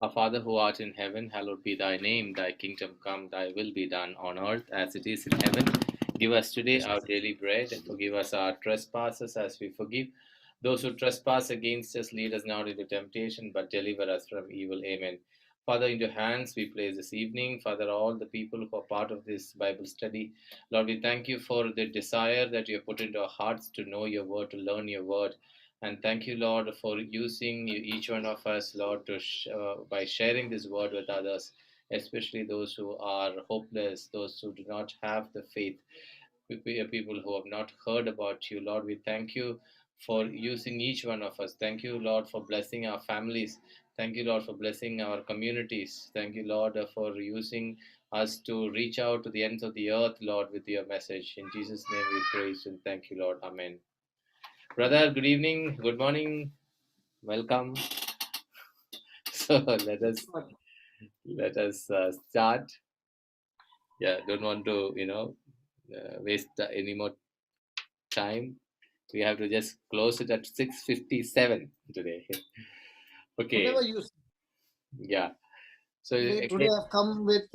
Our Father who art in heaven, hallowed be thy name. Thy kingdom come, thy will be done on earth as it is in heaven. Give us today our daily bread, and forgive us our trespasses as we forgive those who trespass against us. Lead us not into temptation, but deliver us from evil. Amen. Father, into your hands we place this evening. Father, all the people who are part of this Bible study, Lord, we thank you for the desire that you have put into our hearts to know your word, to learn your word. And thank you, Lord, for using each one of us, Lord, by sharing this word with others, especially those who are hopeless, those who do not have the faith, people who have not heard about you. Lord, we thank you for using each one of us. Thank you, Lord, for blessing our families. Thank you, Lord, for blessing our communities. Thank you, Lord, for using us to reach out to the ends of the earth, Lord, with your message. In Jesus' name we praise and thank you, Lord. Amen. Brother, good evening, good morning, welcome. So let us start. Yeah, don't want to waste any more time. We have to just close it at 6:57 today. Okay, Whatever you say. yeah. So Today again, I've come with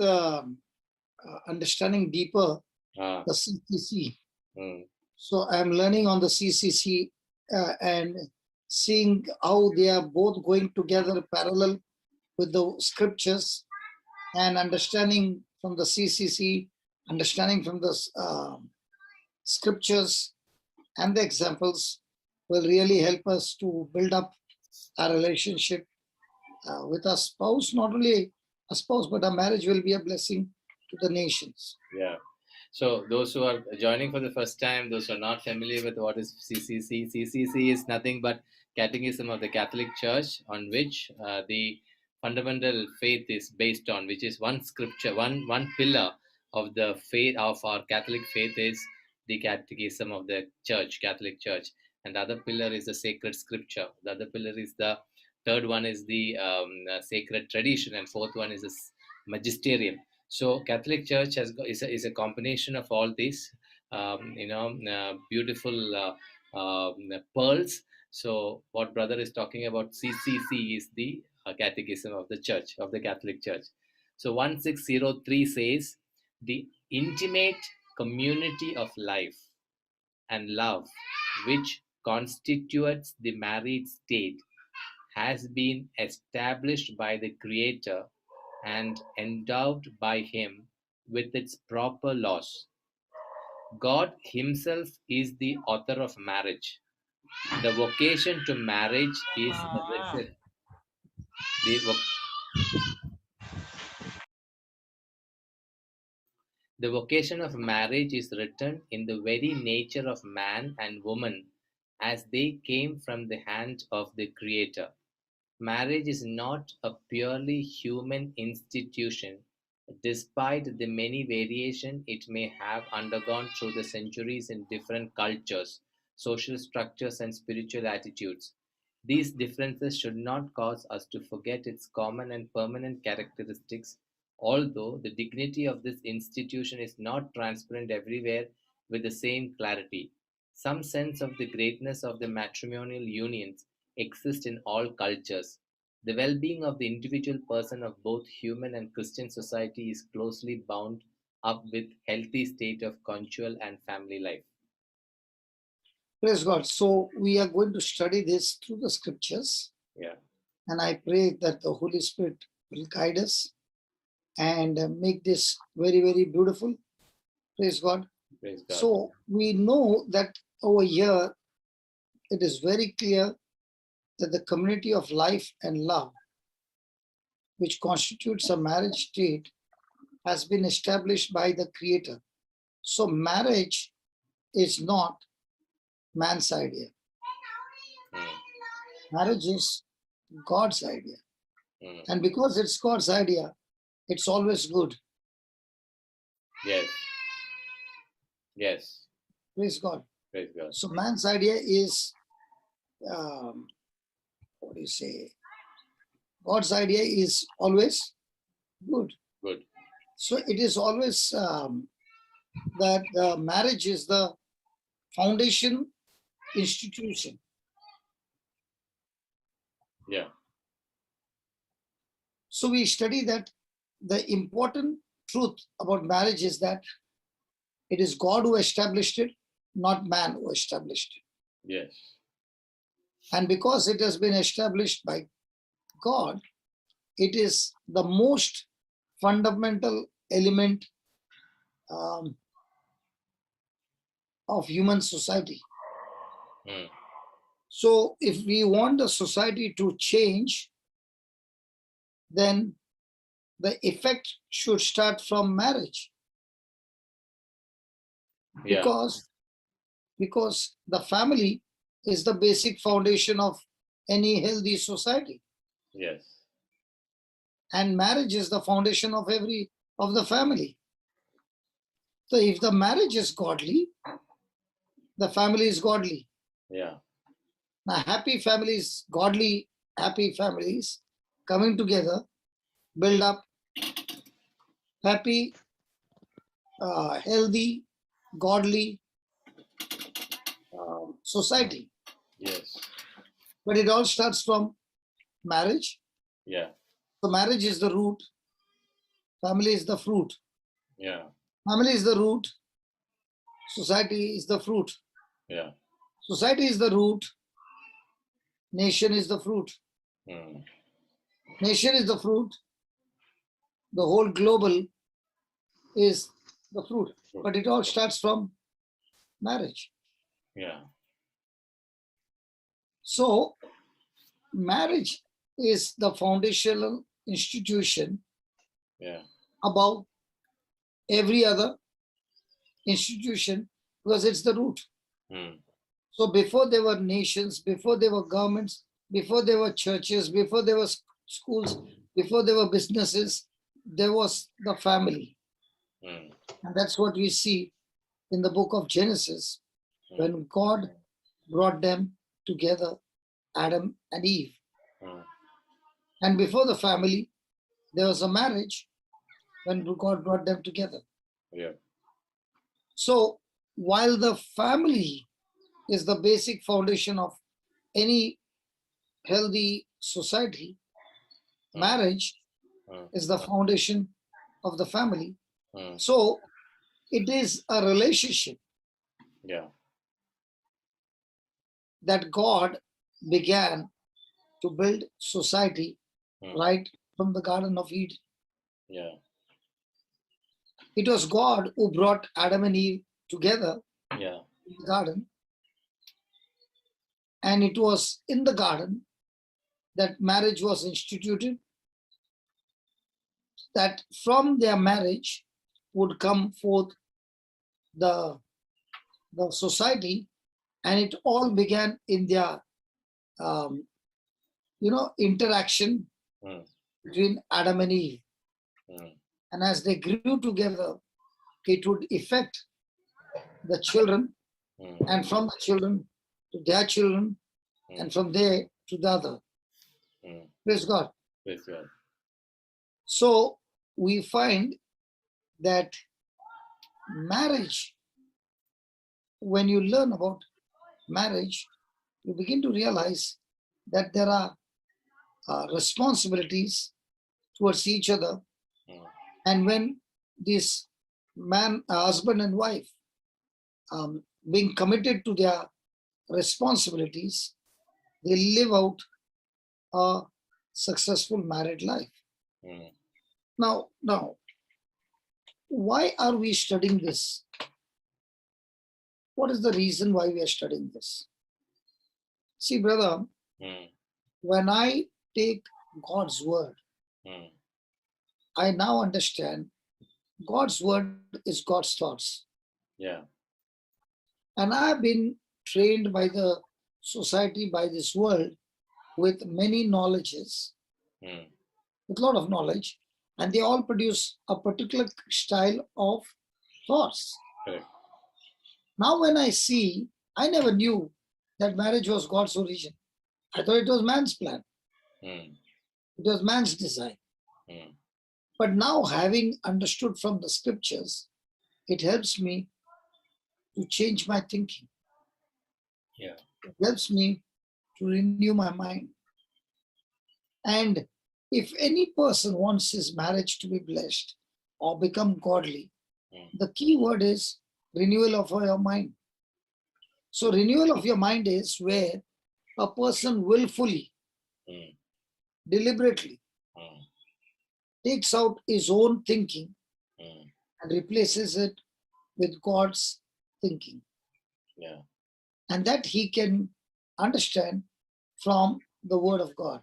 understanding deeper uh, the CCC. mm, So I'm learning on the CCC and seeing how they are both going together parallel with the scriptures and understanding from the CCC, understanding from the scriptures and the examples will really help us to build up our relationship with our spouse. Not only a spouse, but our marriage will be a blessing to the nations. yeah. So those who are joining for the first time, those who are not familiar with what is CCC, CCC is nothing but Catechism of the Catholic Church, on which the fundamental faith is based on, which is one scripture, one pillar of the faith of our Catholic faith is the Catechism of the Church, Catholic Church, and the other pillar is the sacred scripture. The other pillar is the third one is the sacred tradition, and fourth one is the magisterium. So Catholic Church is a combination of all these, beautiful pearls. So what brother is talking about, CCC, is the Catechism of the Church, of the Catholic Church. So 1603 says, the intimate community of life and love which constitutes the married state has been established by the Creator and endowed by Him with its proper laws. God Himself is the author of marriage. The vocation to marriage is written. The, the vocation of marriage is written in the very nature of man and woman as they came from the hand of the Creator. Marriage is not a purely human institution, despite the many variations it may have undergone through the centuries in different cultures, social structures, and spiritual attitudes. These differences should not cause us to forget its common and permanent characteristics, although the dignity of this institution is not transparent everywhere with the same clarity. Some sense of the greatness of the matrimonial unions exist in all cultures. The well-being of the individual person of both human and Christian society is closely bound up with healthy state of conjugal and family life. Praise God. So we are going to study this through the scriptures. Yeah. And I pray that the Holy Spirit will guide us and make this very, very beautiful. Praise God. Praise God. So we know that over here, it is very clear that the community of life and love, which constitutes a marriage state, has been established by the Creator. So marriage is not man's idea. Marriage is God's idea. And because it's God's idea, it's always good. Yes. Yes. Praise God. Praise God. So man's idea is, what do you say? God's idea is always good. Good. So it is always that marriage is the foundation institution. Yeah. So we study that the important truth about marriage is that it is God who established it, not man who established it. Yes. And because it has been established by God, it is the most fundamental element of human society. Mm. So if we want the society to change, then the effect should start from marriage. Yeah. Because the family is the basic foundation of any healthy society, Yes. and marriage is the foundation of the family. So if the marriage is godly, the family is godly. Yeah. Now happy families, godly happy families coming together build up happy, healthy, godly society. Yes. But it all starts from marriage. Yeah. So marriage is the root, family is the fruit. Yeah. Family is the root, society is the fruit. Yeah. Society is the root, nation is the fruit. Mm. Nation is the fruit, the whole global is the fruit. But it all starts from marriage. Yeah. So marriage is the foundational institution Yeah. above every other institution because it's the root. Mm. So before there were nations, before there were governments, before there were churches, before there were schools, before there were businesses, there was the family. Mm. And that's what we see in the book of Genesis when God brought them together, Adam and Eve. Mm. And before the family, there was a marriage when God brought them together. Yeah. So while the family is the basic foundation of any healthy society, marriage Mm. is the foundation of the family. Mm. So it is a relationship Yeah. that God began to build society Mm. right from the Garden of Eden. Yeah. It was God who brought Adam and Eve together Yeah. in the garden. And it was in the garden that marriage was instituted, that from their marriage would come forth the, the society, and it all began in their um, interaction Mm. between Adam and Eve. Mm. And as they grew together, it would affect the children, Mm. and from the children to their children, and from there to the other. Mm. Praise God. Praise God. So we find that marriage, when you learn about marriage, you begin to realize that there are responsibilities towards each other. Mm. And when this husband and wife, being committed to their responsibilities, they live out a successful married life. Mm. Now, why are we studying this? What is the reason why we are studying this? See, brother, Mm. when I take God's word, Mm. I now understand God's word is God's thoughts. Yeah. And I've been trained by the society, by this world, with many knowledges, Mm. with a lot of knowledge, and they all produce a particular style of thoughts. Correct. Now, when I see, I never knew that marriage was God's origin. I thought it was man's plan, Mm. it was man's design. Mm. But now, having understood from the scriptures, it helps me to change my thinking. Yeah. It helps me to renew my mind. And If any person wants his marriage to be blessed or become godly, the key word is renewal of your mind. So renewal of your mind is where a person willfully, deliberately takes out his own thinking and replaces it with God's thinking. Yeah. And that he can understand from the word of God.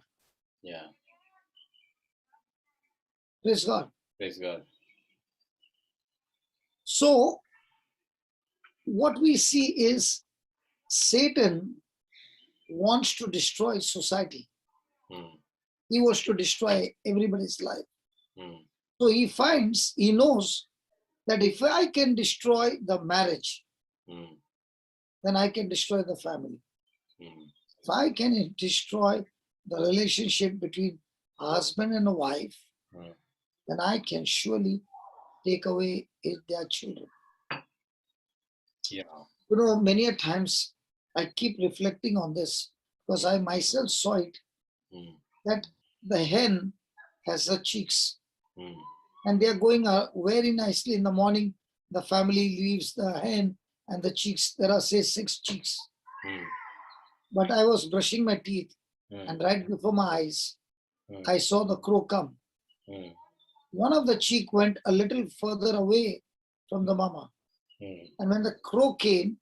Yeah. Praise God. Praise God. So what we see is Satan wants to destroy society. He wants to destroy everybody's life. So he knows that if I can destroy the marriage, then I can destroy the family. If I can destroy the relationship between a husband and a wife, then I can surely take away their children. Yeah. You know, many a times I keep reflecting on this because I myself saw it, that the hen has her chicks and they are going very nicely in the morning. The family leaves the hen and the chicks. There are, say, 6 chicks. But I was brushing my teeth and right before my eyes, I saw the crow come. One of the chick went a little further away from the mama. And when the crow came,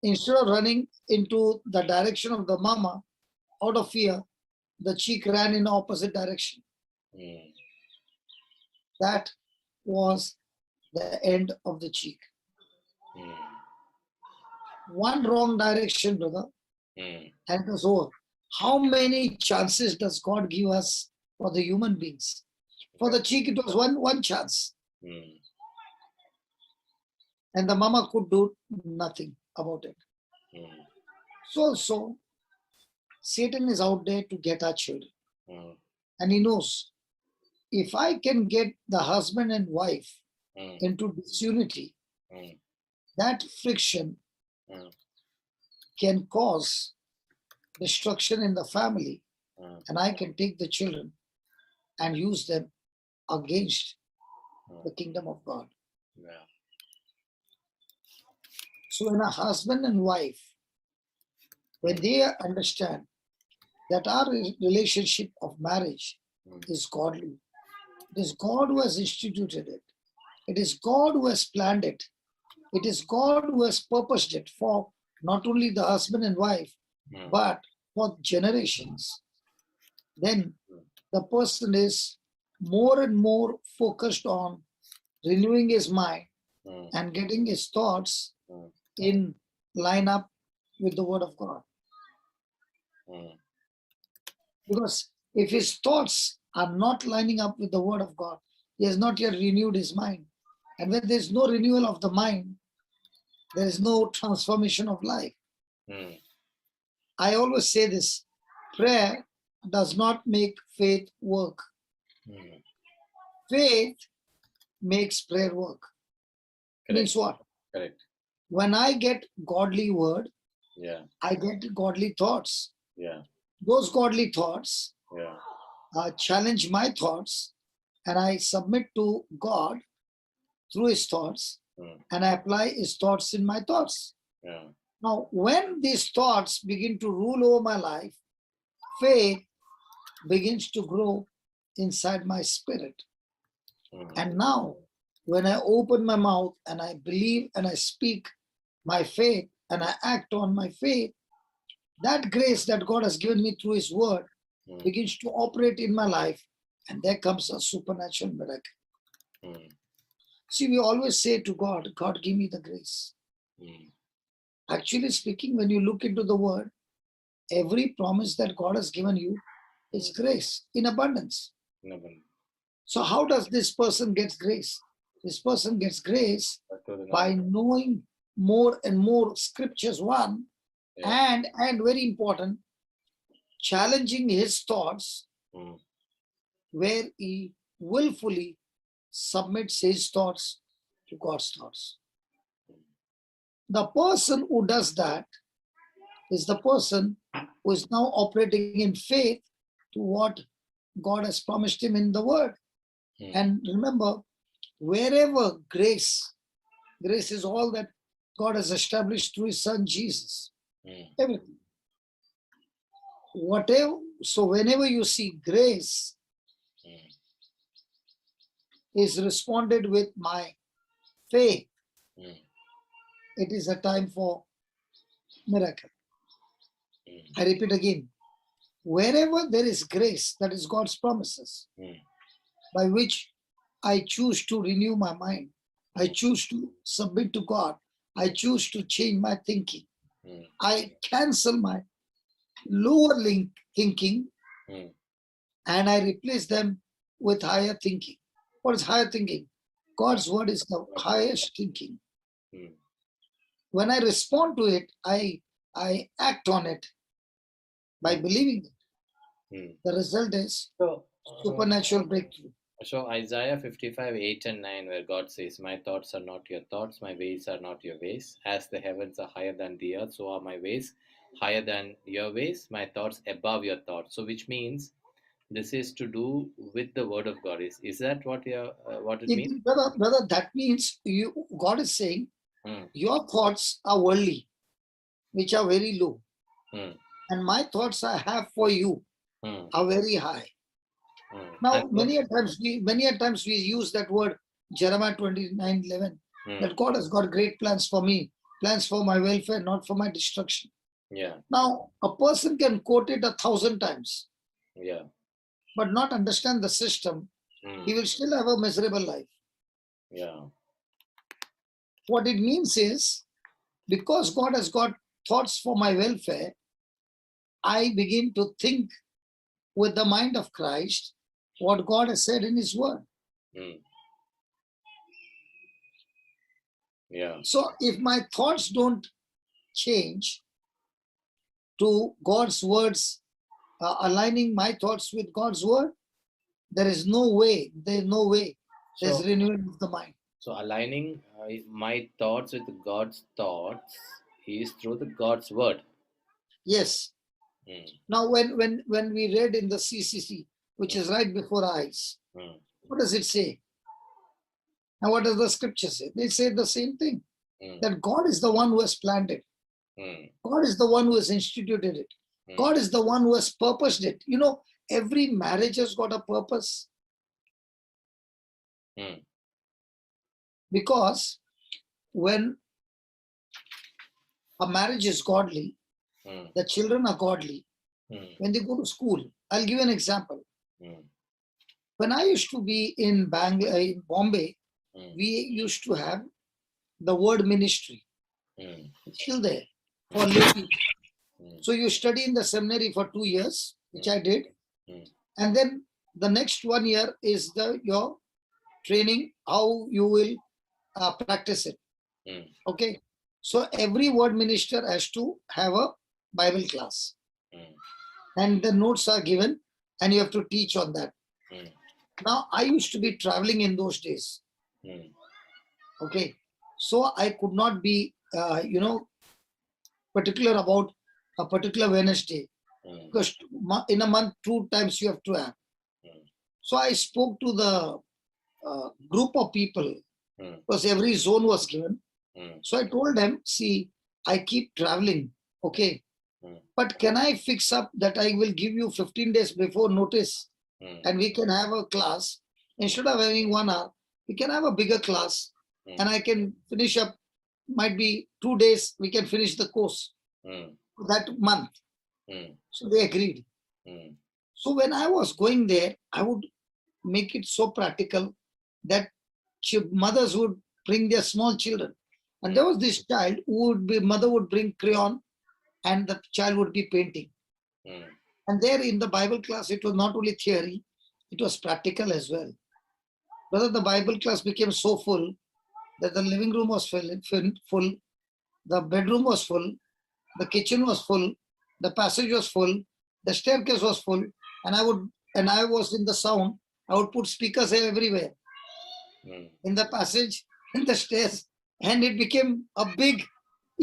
instead of running into the direction of the mama, out of fear, the chick ran in the opposite direction. That was the end of the chick. One wrong direction, brother, and it was over. How many chances does God give us for the human beings? For the chick, it was one chance. And the mama could do nothing about it. So Satan is out there to get our children. And he knows, if I can get the husband and wife into disunity, that friction can cause destruction in the family, and I can take the children and use them against the kingdom of God. Yeah. So when a husband and wife, when they understand that our relationship of marriage is godly, it is God who has instituted it, it is God who has planned it, it is God who has purposed it for not only the husband and wife, but for generations, then the person is more and more focused on renewing his mind and getting his thoughts in line up with the word of God. Because if his thoughts are not lining up with the word of God, he has not yet renewed his mind. And when there's no renewal of the mind, there is no transformation of life. I always say this: prayer does not make faith work. Faith makes prayer work. Correct. Means what? Correct. When I get godly word, Yeah. I get godly thoughts. Yeah. Those godly thoughts Yeah. challenge my thoughts, and I submit to God through his thoughts, and I apply his thoughts in my thoughts. Yeah. Now, when these thoughts begin to rule over my life, faith begins to grow inside my spirit. And now, when I open my mouth and I believe and I speak my faith and I act on my faith, that grace that God has given me through his word begins to operate in my life, and there comes a supernatural miracle. See, we always say to God, God, give me the grace. Actually speaking, when you look into the word, every promise that God has given you is grace in abundance. So how does this person get grace? This person gets grace by knowing more and more scriptures, one, and very important, challenging his thoughts, where he willfully submits his thoughts to God's thoughts. The person who does that is the person who is now operating in faith to what God has promised him in the word. Mm. And remember, wherever grace is all that God has established through his son Jesus. Mm. Everything. Whatever, so whenever you see grace Mm. is responded with my faith, Mm. it is a time for miracle. Mm. I repeat again, wherever there is grace, that is God's promises, Mm. by which I choose to renew my mind. I choose to submit to God. I choose to change my thinking. Mm. I cancel my lower link thinking Mm. and I replace them with higher thinking. What is higher thinking? God's word is the highest thinking. Mm. When I respond to it, I act on it by believing it. Mm. The result is So, supernatural breakthrough. so Isaiah 55, 8 and 9, where God says, my thoughts are not your thoughts, my ways are not your ways. As the heavens are higher than the earth, so are my ways higher than your ways, my thoughts above your thoughts. So which means this is to do with the word of God. Is that what what it means? Brother, that means God is saying Mm. your thoughts are worldly, which are very low, Mm. and my thoughts I have for you Mm. are very high. Mm. Now, And so, many a times we use that word, Jeremiah 29:11, mm. that God has got great plans for me, plans for my welfare, not for my destruction. Yeah, Now, a person can quote it 1,000 times, yeah. but not understand the system. Mm. He will still have a miserable life. Yeah. What it means is, because God has got thoughts for my welfare, I begin to think with the mind of Christ what God has said in his word. Mm. Yeah. So if my thoughts don't change to God's words, aligning my thoughts with God's word, there's no way there's So, renewal of the mind. so aligning my thoughts with God's thoughts is through the God's word. Yes. Mm. Now when we read in the CCC, which Mm. is right before our eyes, Mm. what does it say? And what does the scripture say? They say the same thing, Mm. that God is the one who has planned it. Mm. God is the one who has instituted it. Mm. God is the one who has purposed it. You know, every marriage has got a purpose, Mm. because when a marriage is godly, Mm. the children are godly. Mm. When they go to school, I'll give you an example. Mm. When I used to be in in Bombay, Mm. we used to have the word ministry. Mm. It's still there for lay people. Mm. So you study in the seminary for 2 years, which I did, Mm. and then the next 1 year is your training, how you will practice it. Mm. Okay, so every word minister has to have a Bible class, Mm. and the notes are given, and you have to teach on that. Mm. Now, I used to be traveling in those days. Mm. Okay, so I could not be, particular about a particular Wednesday, Mm. because in a month, 2 times you have to have. Mm. So I spoke to the group of people, Mm. because every zone was given. Mm. So I told them, see, I keep traveling, okay, Mm. but can I fix up that I will give you 15 days before notice, Mm. and we can have a class. Instead of having 1 hour, we can have a bigger class, and Mm. I can finish up, might be 2 days, we can finish the course Mm. that month. Mm. So they agreed. Mm. So when I was going there, I would make it so practical that mothers would bring their small children. And there was this child who would be, mother would bring crayon and the child would be painting. Mm. And there in the Bible class, it was not only theory, it was practical as well. Whether the Bible class became so full that the living room was full, the bedroom was full, the kitchen was full, the passage was full, the staircase was full, and I was in the sound, I would put speakers everywhere, Mm. in the passage, in the stairs, and it became a big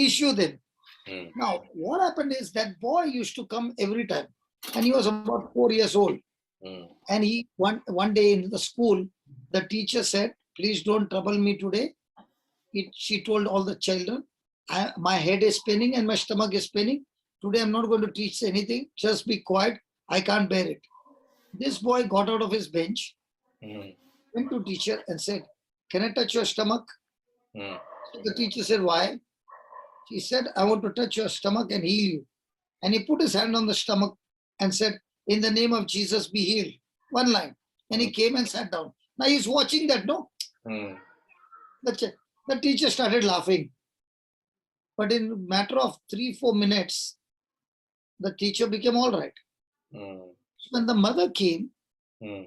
issue then. Mm. Now, what happened is that boy used to come every time, and he was about 4 years old. Mm. And he one day in the school, the teacher said, "Please don't trouble me today." She told all the children, "My head is spinning and my stomach is spinning. Today I'm not going to teach anything. Just be quiet. I can't bear it." This boy got out of his bench, Mm. went to teacher and said, "Can I touch your stomach?" Mm. So the teacher said, "Why?" He said, "I want to touch your stomach and heal you." And he put his hand on the stomach and said, "In the name of Jesus, be healed." One line. And he came and sat down. Now he's watching that, no? Mm. The teacher started laughing. But in a matter of 3-4 minutes, the teacher became all right. Mm. When the mother came, Mm.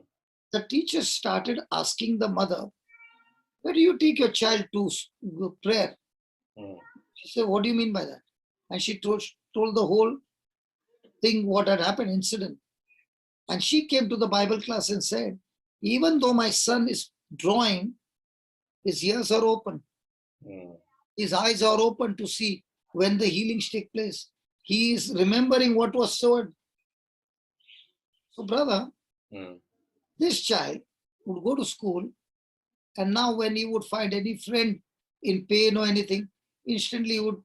the teacher started asking the mother, "Where do you take your child to prayer?" Mm. She said, "What do you mean by that?" And she told the whole thing, what had happened, incident. And she came to the Bible class and said, "Even though my son is drawing, his ears are open, Mm. his eyes are open to see when the healings take place. He is remembering what was said." So, brother, Mm. this child would go to school, and now when he would find any friend in pain or anything, instantly he would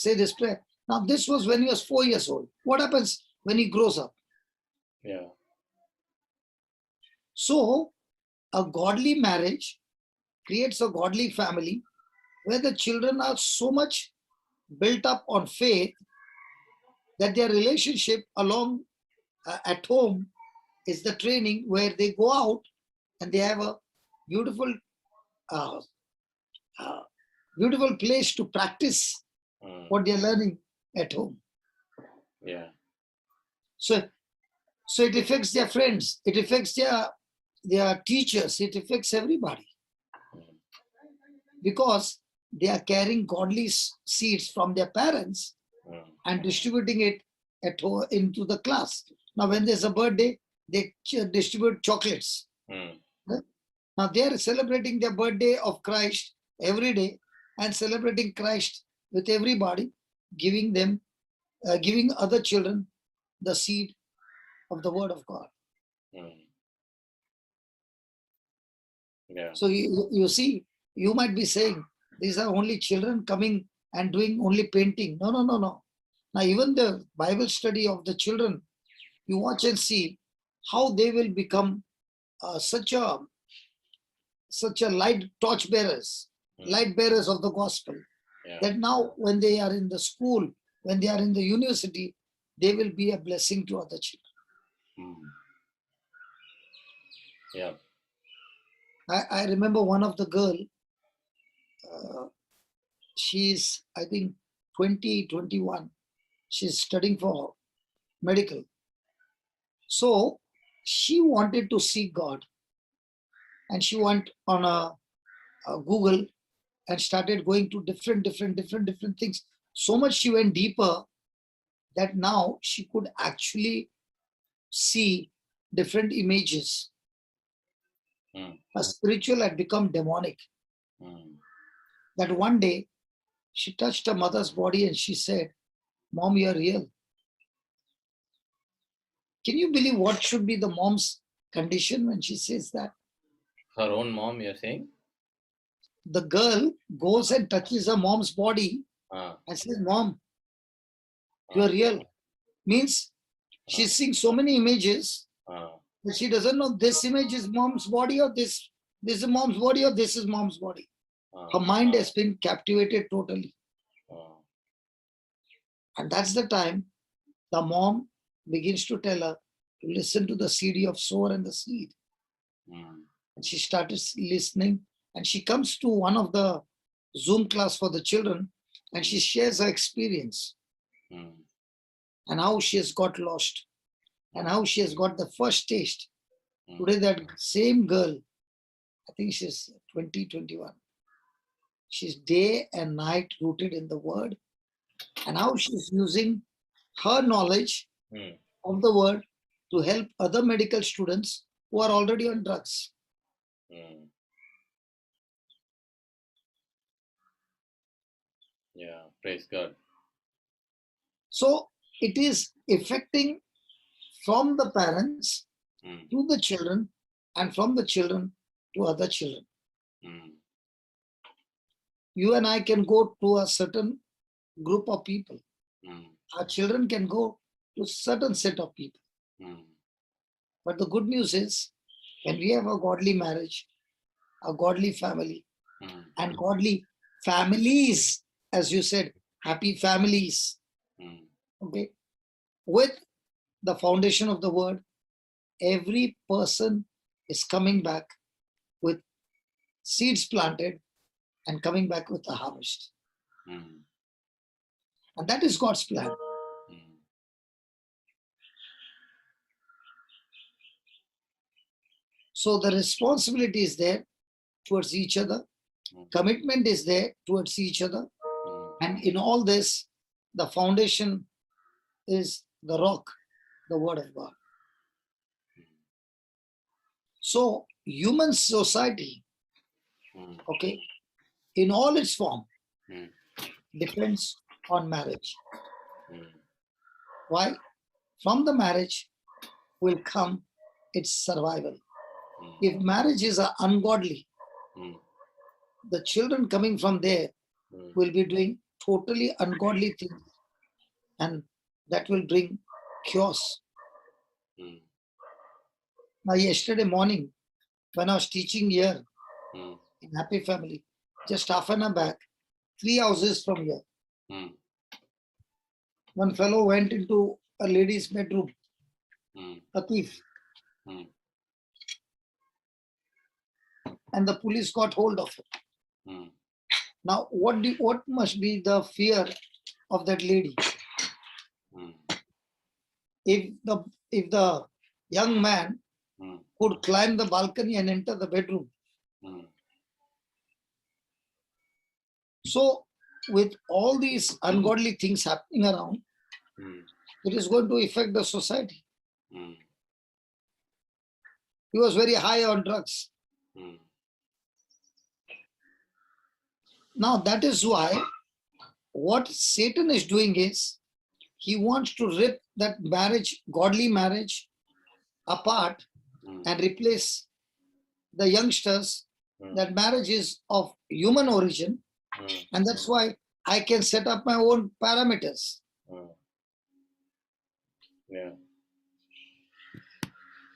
say this prayer. Now, this was when he was 4 years old. What happens when he grows up? Yeah. So, a godly marriage creates a godly family where the children are so much built up on faith that their relationship along at home is the training where they go out and they have a beautiful uh, uh, beautiful place to practice Mm. what they're learning at home. Yeah. So it affects their friends, it affects their teachers, it affects everybody, Mm. because they are carrying godly seeds from their parents Mm. and distributing it into the class. Now, when there's a birthday, they distribute chocolates. Mm. Right? Now, they are celebrating their birthday of Christ every day and celebrating Christ with everybody, giving them, giving other children the seed of the Word of God. Mm. Yeah. So you see, you might be saying these are only children coming and doing only painting. No, no, no, no. Now, even the Bible study of the children, you watch and see how they will become such a Mm. light bearers of the gospel. Yeah. That now, when they are in the school, when they are in the university, they will be a blessing to other children. Mm. Yeah. I remember one of the girl. She's, I think, 21. She's studying for medical. So she wanted to see God, and she went on a Google and started going to different things. So much she went deeper that now she could actually see different images. Mm. Her spiritual had become demonic. Mm. That one day she touched her mother's body and she said, "Mom, you're real." Can you believe what should be the mom's condition when she says that? Her own mom, you're saying? The girl goes and touches her mom's body Ah. and says, "Mom, Ah. you're real." Means Ah. she's seeing so many images Ah. that she doesn't know this image is mom's body, or this is mom's body, or this is mom's body. Ah. Her mind has been captivated totally. Ah. And that's the time the mom begins to tell her to listen to the CD of sower and the seed. Mm. And she started listening, and she comes to one of the Zoom class for the children, and she shares her experience Mm. and how she has got lost and how she has got the first taste. Mm. Today, that same girl, I think she's 21. She's day and night rooted in the word, and how she's using her knowledge Mm. of the word to help other medical students who are already on drugs. Mm. Yeah. Praise God. So it is affecting from the parents to the children, and from the children to other children. You and I can go to a certain group of people. Our children can go to a certain set of people. But the good news is, when we have a godly marriage, a godly family, and godly families, as you said, happy families, okay, with the foundation of the word, every person is coming back with seeds planted and coming back with a harvest. And that is God's plan. So the responsibility is there towards each other. Commitment is there towards each other. And in all this, the foundation is the rock, the word of God. So human society, okay, in all its form, depends on marriage. Why? From the marriage will come its survival. If marriage is ungodly, the children coming from there will be doing totally ungodly things, and that will bring chaos. Now, yesterday morning, when I was teaching here in Happy Family, just half an hour back, 3 houses from here, one fellow went into a lady's bedroom, a thief, and the police got hold of him. Now, what must be the fear of that lady? If the young man could climb the balcony and enter the bedroom. So, with all these ungodly things happening around, it is going to affect the society. He was very high on drugs. Now, that is why what Satan is doing is, he wants to rip that marriage, godly marriage, apart and replace the youngsters. That marriage is of human origin, and that's why I can set up my own parameters. Yeah.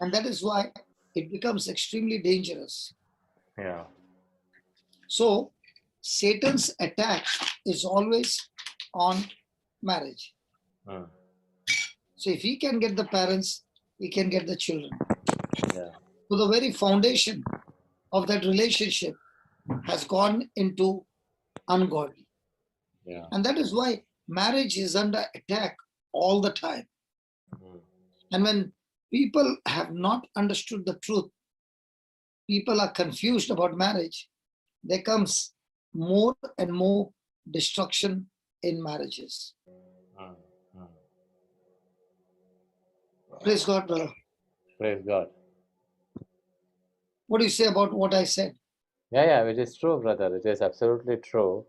And that is why it becomes extremely dangerous. Yeah. So Satan's attack is always on marriage. So if he can get the parents, he can get the children. Yeah. So the very foundation of that relationship has gone into ungodly. Yeah. And that is why marriage is under attack all the time. And when people have not understood the truth, people are confused about marriage, there comes more and more destruction in marriages. Praise God, brother. Praise God. What do you say about what I said? Yeah, it is true, brother. It is absolutely true.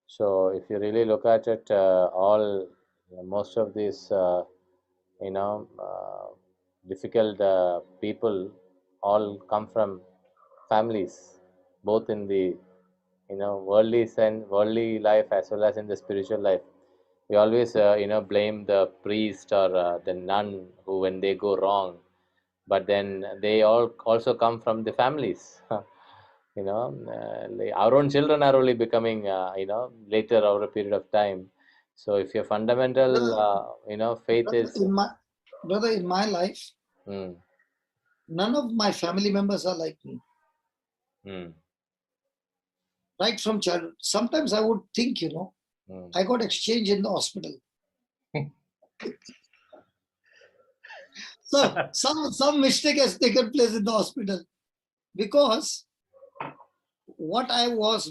So if you really look at it, most of these, difficult people all come from families, both in the, worldly life as well as in the spiritual life. We always, blame the priest or the nun who when they go wrong, but then they all also come from the families. Our own children are only becoming, later over a period of time. So if your fundamental, faith is, Brother, in my life, mm, none of my family members are like me. Right from childhood. Sometimes I would think, I got exchanged in the hospital. So some mistake has taken place in the hospital, because what I was,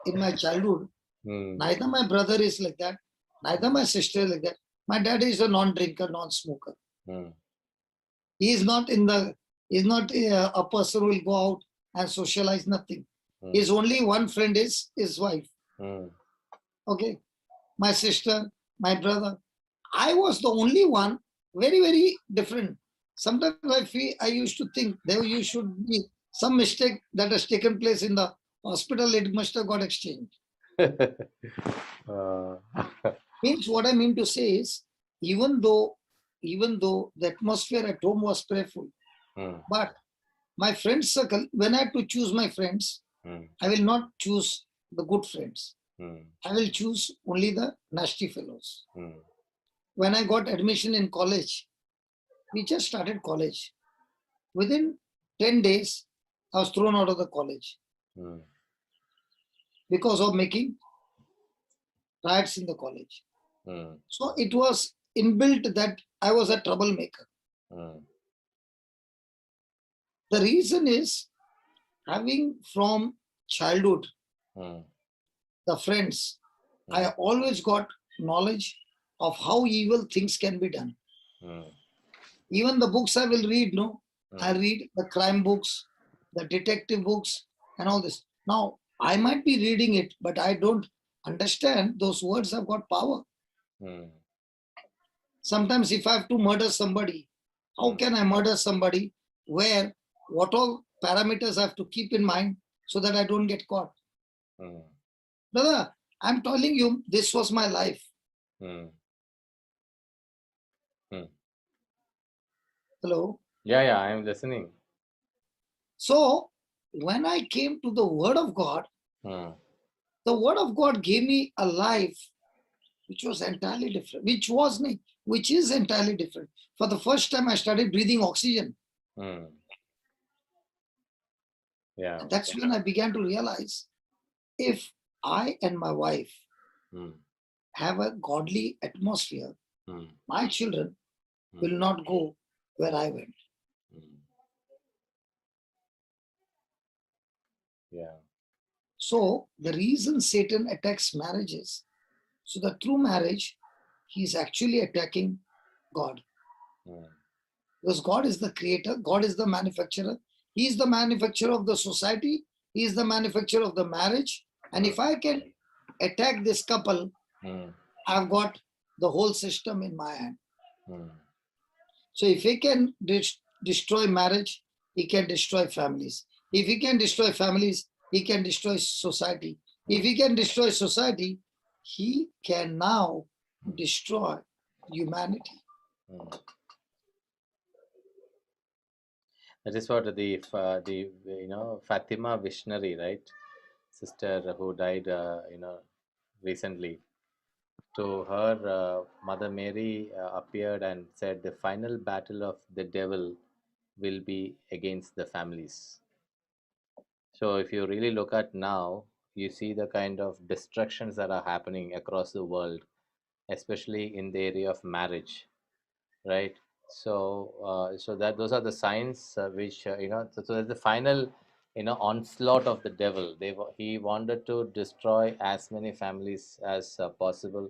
in my childhood, neither my brother is like that, neither my sister is like that. My dad is a non-drinker, non-smoker. He is not a person who will go out and socialize, nothing. His only one friend is his wife. Okay. My sister, my brother. I was the only one, very, very different. sometimes I used to think there you should be some mistake that has taken place in the hospital. It must have got exchanged. uh, Means what I mean to say is, even though the atmosphere at home was prayerful, mm, but my friend circle, when I had to choose my friends, mm, I will not choose the good friends. mm, I will choose only the nasty fellows. mm, When I got admission in college, we just started college. Within 10 days, I was thrown out of the college mm, because of making riots in the college. mm, So it was inbuilt that I was a troublemaker. mm, The reason is, having from childhood mm, the friends, I mm, always got knowledge of how evil things can be done. mm, Even the books I will read, no, I mm, read the crime books, the detective books, and all this. Now, I might be reading it, but I don't understand those words have got power. mm, Sometimes, if I have to murder somebody, how mm, can I murder somebody? Where, what all parameters I have to keep in mind so that I don't get caught? mm, Brother, I'm telling you, this was my life. mm, mm. Hello. Yeah, yeah, I am listening. So, when I came to the Word of God, Mm, the Word of God gave me a life which was entirely different, which is entirely different. For the first time, I started breathing oxygen. mm, yeah. And that's when I began to realize, if I and my wife Mm, have a godly atmosphere, mm, my children mm, will not go where I went. mm, yeah. So, the reason Satan attacks marriages, so that through marriage, he is actually attacking God. Mm, Because God is the creator, God is the manufacturer. He is the manufacturer of the society, He is the manufacturer of the marriage. And mm, if I can attack this couple, mm, I've got the whole system in my hand. mm, So if He can destroy marriage, He can destroy families. If He can destroy families, He can destroy society. If He can destroy society, He can now destroy humanity. mm. That is what the Fatima Visionary, right? Sister who died, recently. To her, Mother Mary appeared and said, "The final battle of the devil will be against the families." So, if you really look at now, you see the kind of destructions that are happening across the world, especially in the area of marriage, right? So that those are the signs which so that's the final onslaught of the devil. He wanted to destroy as many families as possible,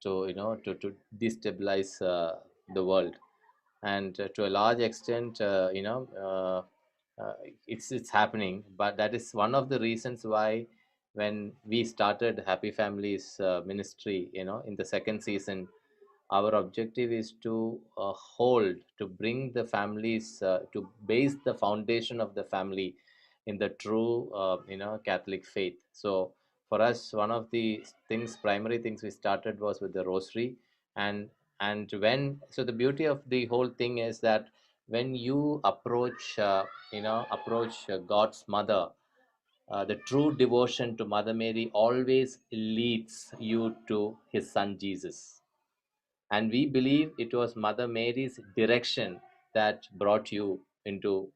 to to destabilize the world. And to a large extent, uh, it's happening. But that is one of the reasons why, when we started Happy Families ministry, in the second season, our objective is to bring the families, to base the foundation of the family in the true Catholic faith. So for us, one of the primary things we started was with the rosary. And and when so the beauty of the whole thing is that when you approach God's mother, the true devotion to Mother Mary always leads you to his son Jesus. And we believe it was Mother Mary's direction that brought you into,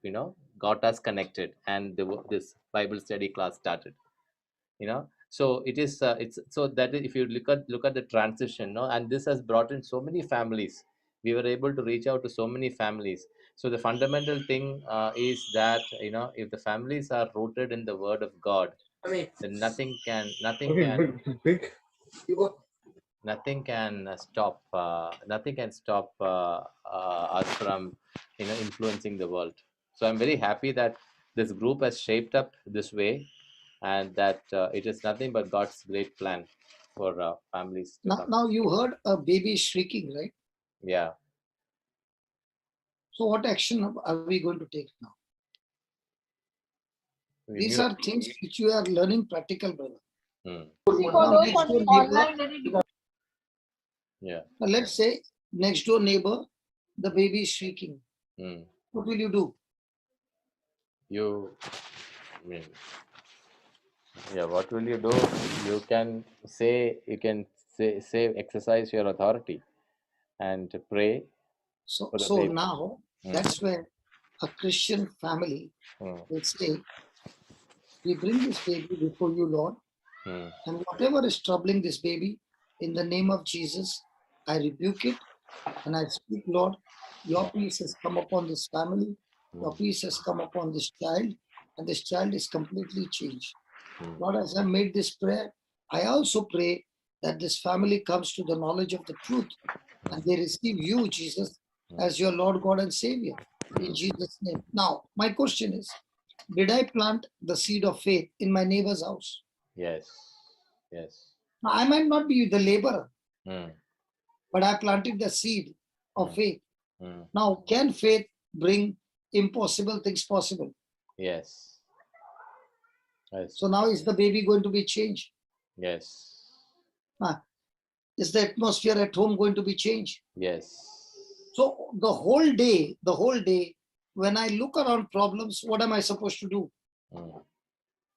got us connected, and this Bible study class started. So it's so that if you look at the transition, no, and this has brought in so many families. We were able to reach out to so many families. So the fundamental thing is that, if the families are rooted in the Word of God, then nothing can stop us from influencing the world. So I'm very happy that this group has shaped up this way, and that it is nothing but God's great plan for families to Now, come. now you heard a baby shrieking, right? Yeah. So what action are we going to take now? These are things which you are learning practical, brother. Now, next door neighbor, Yeah. now let's say next door neighbor, the baby is shrieking. Mm. What will you do? I mean, yeah, what will you do? You can say exercise your authority and pray So, for the so baby. now that's where a Christian family Mm. will say, we bring this baby before you, Lord, Mm. and whatever is troubling this baby, in the name of Jesus, I rebuke it and I speak, Lord, your peace has come upon this family, your peace has come upon this child, and this child is completely changed. Lord, as I made this prayer, I also pray that this family comes to the knowledge of the truth and they receive you, Jesus, as your Lord God and Savior. In Jesus' name. Now, my question is, did I plant the seed of faith in my neighbor's house? Yes. Yes. Now, I might not be the laborer, Mm. but I planted the seed of Mm. faith. Mm. Now, can faith bring impossible things possible? Yes. Yes. So now is the baby going to be changed? Yes. Is the atmosphere at home going to be changed? Yes. So the whole day, when I look around problems, what am I supposed to do? Mm.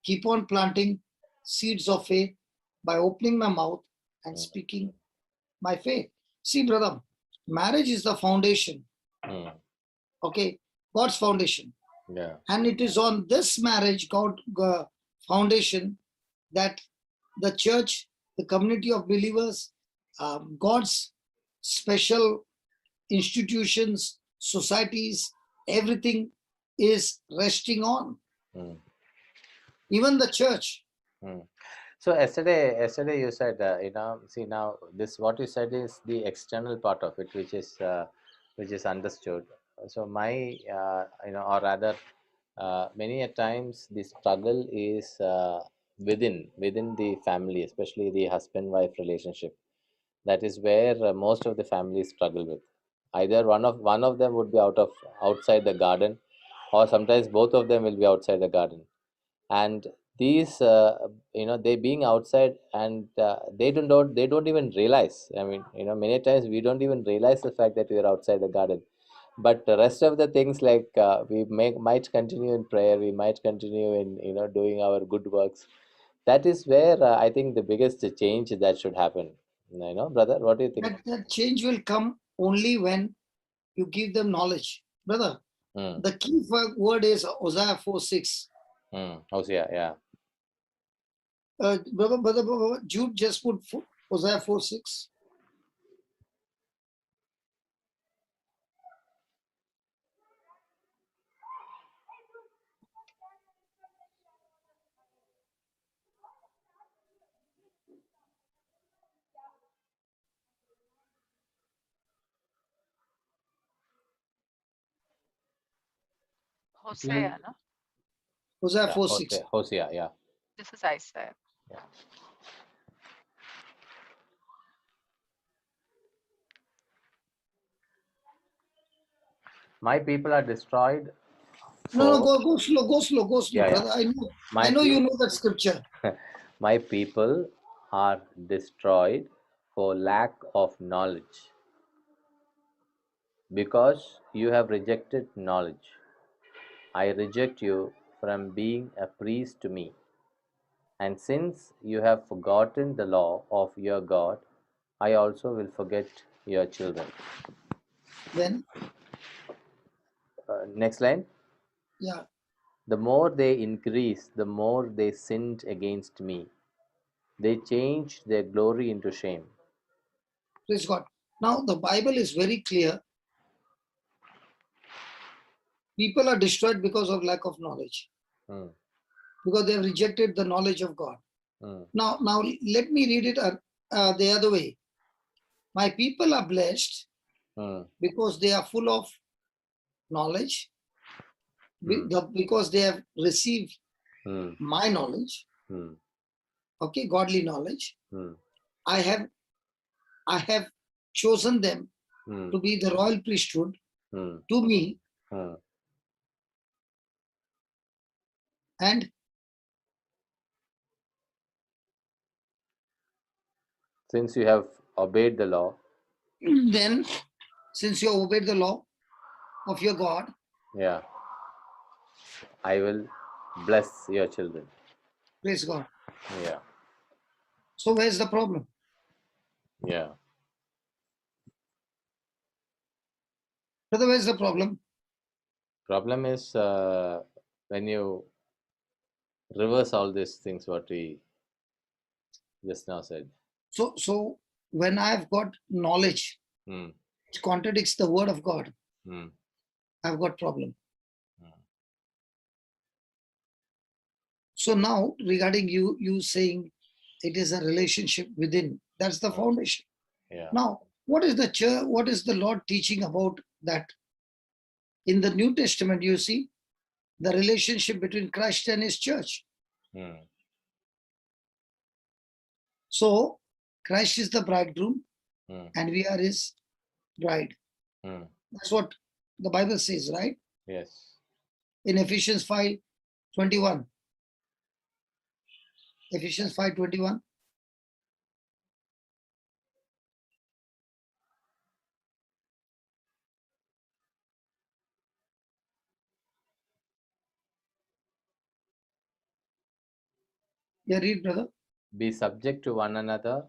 Keep on planting seeds of faith by opening my mouth and Mm. speaking my faith. See, brother, marriage is the foundation, Mm. okay? God's foundation. Yeah. And it is on this marriage, God foundation, that the church, the community of believers, God's special institutions, societies, everything is resting on. Mm. Even the church. Mm. So yesterday you said, see now this what you said is the external part of it, which is understood. So my, or rather, many a times the struggle is within the family, especially the husband-wife relationship. That is where most of the families struggle with. Either one of them would be outside the garden, or sometimes both of them will be outside the garden. And these they being outside, and they don't even realize. I mean, many times we don't even realize the fact that we are outside the garden. But the rest of the things, like might continue in prayer, we might continue in doing our good works. That is where I think the biggest change that should happen. Brother, what do you think? That change will come only when you give them knowledge. Brother, Mm. the key word is Hosea 4:6. Hosea, yeah. Brother, Jude just put Hosea 4:6. Hosea, no? Hosea Yeah, 4:6. Hosea, yeah. This is Isaiah. Yeah. My people are destroyed No, for go slow, yeah, yeah. brother. I My know you pe- know that scripture. my people are destroyed for lack of knowledge, because you have rejected knowledge. I reject you from being a priest to me. And since you have forgotten the law of your God, I also will forget your children. Then, Next line. yeah, The more they increased, the more they sinned against me. They changed their glory into shame. praise God. Now, the Bible is very clear. People are destroyed because of lack of knowledge, Mm, because they have rejected the knowledge of God. mm, Now let me read it the other way. My people are blessed mm, because they are full of knowledge, mm, because they have received mm, my knowledge, mm, okay, godly knowledge. mm, I have chosen them mm, to be the royal priesthood, to me, and Since you have obeyed the law, then since you obeyed the law of your God, yeah, I will bless your children. praise God. Yeah, So where's the problem? yeah. Brother, where's the problem? Problem is when you reverse all these things what we just now said. So when I've got knowledge Hmm. which contradicts the word of God, Hmm. I've got problem. Hmm. So now regarding you saying it is a relationship within, that's the foundation. Yeah. Now, what is the church, what is the Lord teaching about that? In the New Testament, you see the relationship between Christ and his church. Hmm. So Christ is the bridegroom Hmm. and we are his bride. Hmm. That's what the Bible says, right? Yes. In Ephesians 5:21. Ephesians 5:21. Yeah, read, brother. Be subject to one another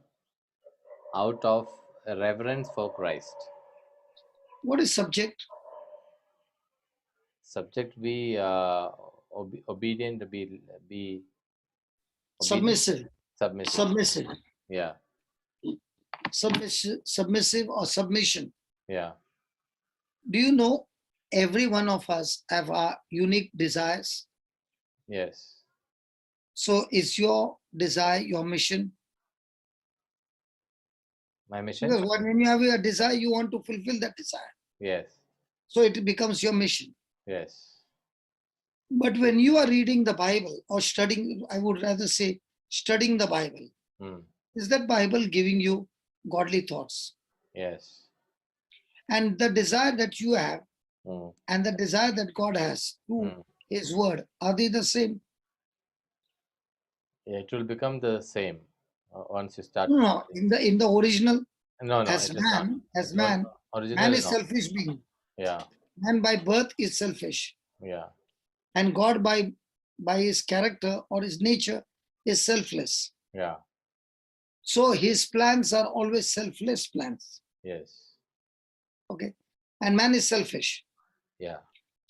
out of reverence for Christ. What is subject? Subject, be obedient, be obedient, Submissive. submissive. Submissive. Yeah, Submissive or submission. yeah, Do you know every one of us have our unique desires? yes. So is your desire your mission? My mission? Because when you have a desire, you want to fulfill that desire. Yes, So it becomes your mission. yes. But when you are reading the Bible or studying, I would rather say studying the Bible, Hmm. is that Bible giving you godly thoughts? Yes. And the desire that you have Hmm. and the desire that God has through Hmm. his word, are they the same? Yeah, it will become the same once you start. No, in the original, No, no, as it is not. man, as Or, man, man original, is no. selfish being. Yeah, Man by birth is selfish. yeah, And God by his character or his nature is selfless. yeah, So his plans are always selfless plans. yes, Okay. And man is selfish. yeah.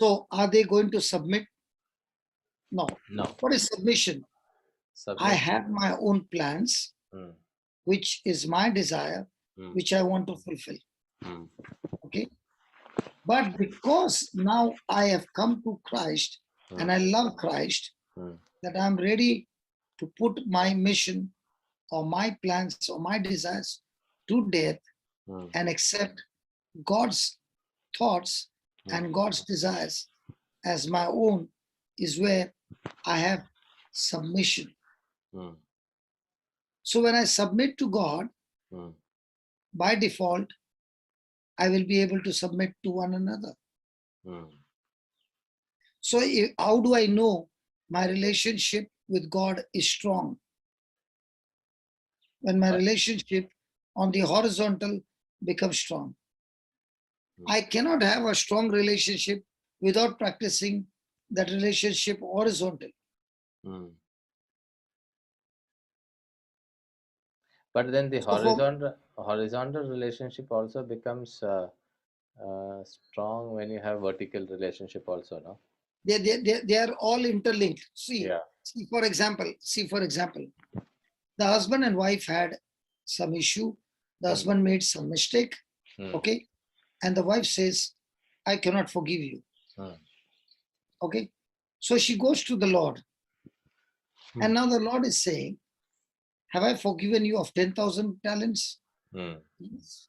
So are they going to submit? No. No, What is submission? I submit. have my own plans, Hmm. which is my desire, Hmm. which I want to fulfill. Hmm. Okay. But because now I have come to Christ and I love Christ, Hmm. that I'm ready to put my mission or my plans or my desires to death Hmm. and accept God's thoughts and God's desires as my own is where I have submission. Hmm. So when I submit to God, Hmm. by default, I will be able to submit to one another. Hmm. So how do I know my relationship with God is strong? When my But- relationship on the horizontal becomes strong. I cannot have a strong relationship without practicing that relationship horizontal. Hmm. But then the So for horizontal relationship also becomes strong when you have vertical relationship also, no? they are all interlinked. Yeah. See for example, the husband and wife had some issue. The husband made some mistake, Hmm. okay, and the wife says, "I cannot forgive you." Hmm. Okay, so she goes to the Lord, and now the Lord is saying, "Have I forgiven you of 10,000 talents? Hmm. Yes.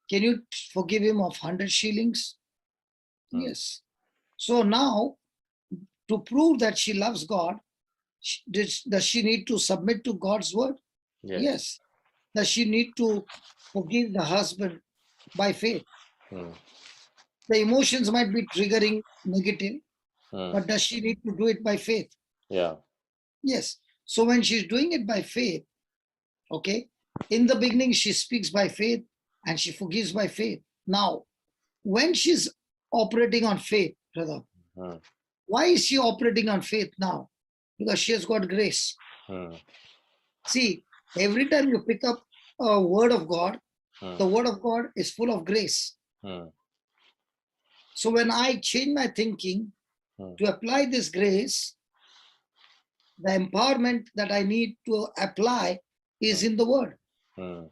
Can you forgive him of 100 shillings? Hmm. Yes." So now, to prove that she loves God, does she need to submit to God's word? Yes. Yes. Does she need to forgive the husband by faith? Hmm. The emotions might be triggering negative, Hmm. but does she need to do it by faith? Yeah. Yes. So when she's doing it by faith, okay, in the beginning she speaks by faith and she forgives by faith. Now, when she's operating on faith, brother, Hmm. why is she operating on faith now? Because she has got grace. Hmm. See, every time you pick up a word of God, Hmm. the word of God is full of grace. Hmm. So when I change my thinking Hmm. to apply this grace, the empowerment that I need to apply is in the word. Hmm.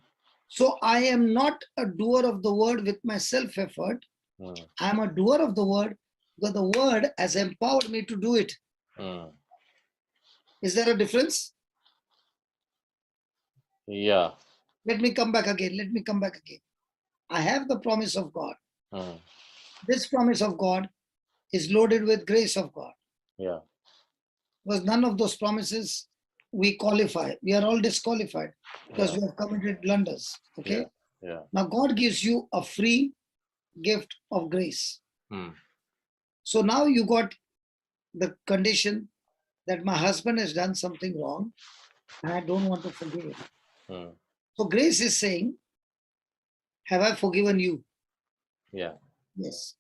So I am not a doer of the word with my self effort. Hmm. I am a doer of the word because the word has empowered me to do it. Hmm. Is there a difference? Yeah. Let me come back again. Let me come back again. I have the promise of God. Hmm. This promise of God is loaded with grace of God. Yeah. Because none of those promises we qualify. We are all disqualified because Yeah. we have committed blunders. Yeah. Okay. Yeah. Now God gives you a free gift of grace. Hmm. So now you got the condition that my husband has done something wrong and I don't want to forgive him. Hmm. So grace is saying, have I forgiven you? Yeah. Yes.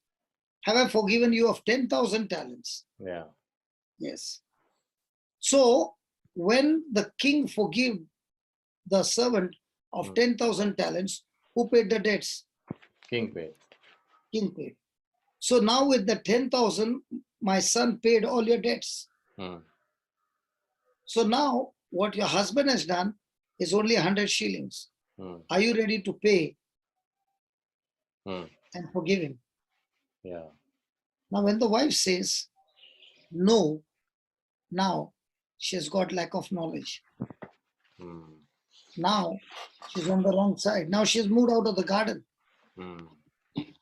Have I forgiven you of 10,000 talents? Yeah. Yes. So when the king forgave the servant of 10,000 talents, who paid the debts? King paid. King paid. So now with the 10,000, my son paid all your debts. Hmm. So now what your husband has done is only 100 shillings. Hmm. Are you ready to pay Hmm. and forgive him? Yeah. Now when the wife says no, now she has got lack of knowledge. Hmm. Now she's on the wrong side. Now she's moved out of the garden. Hmm.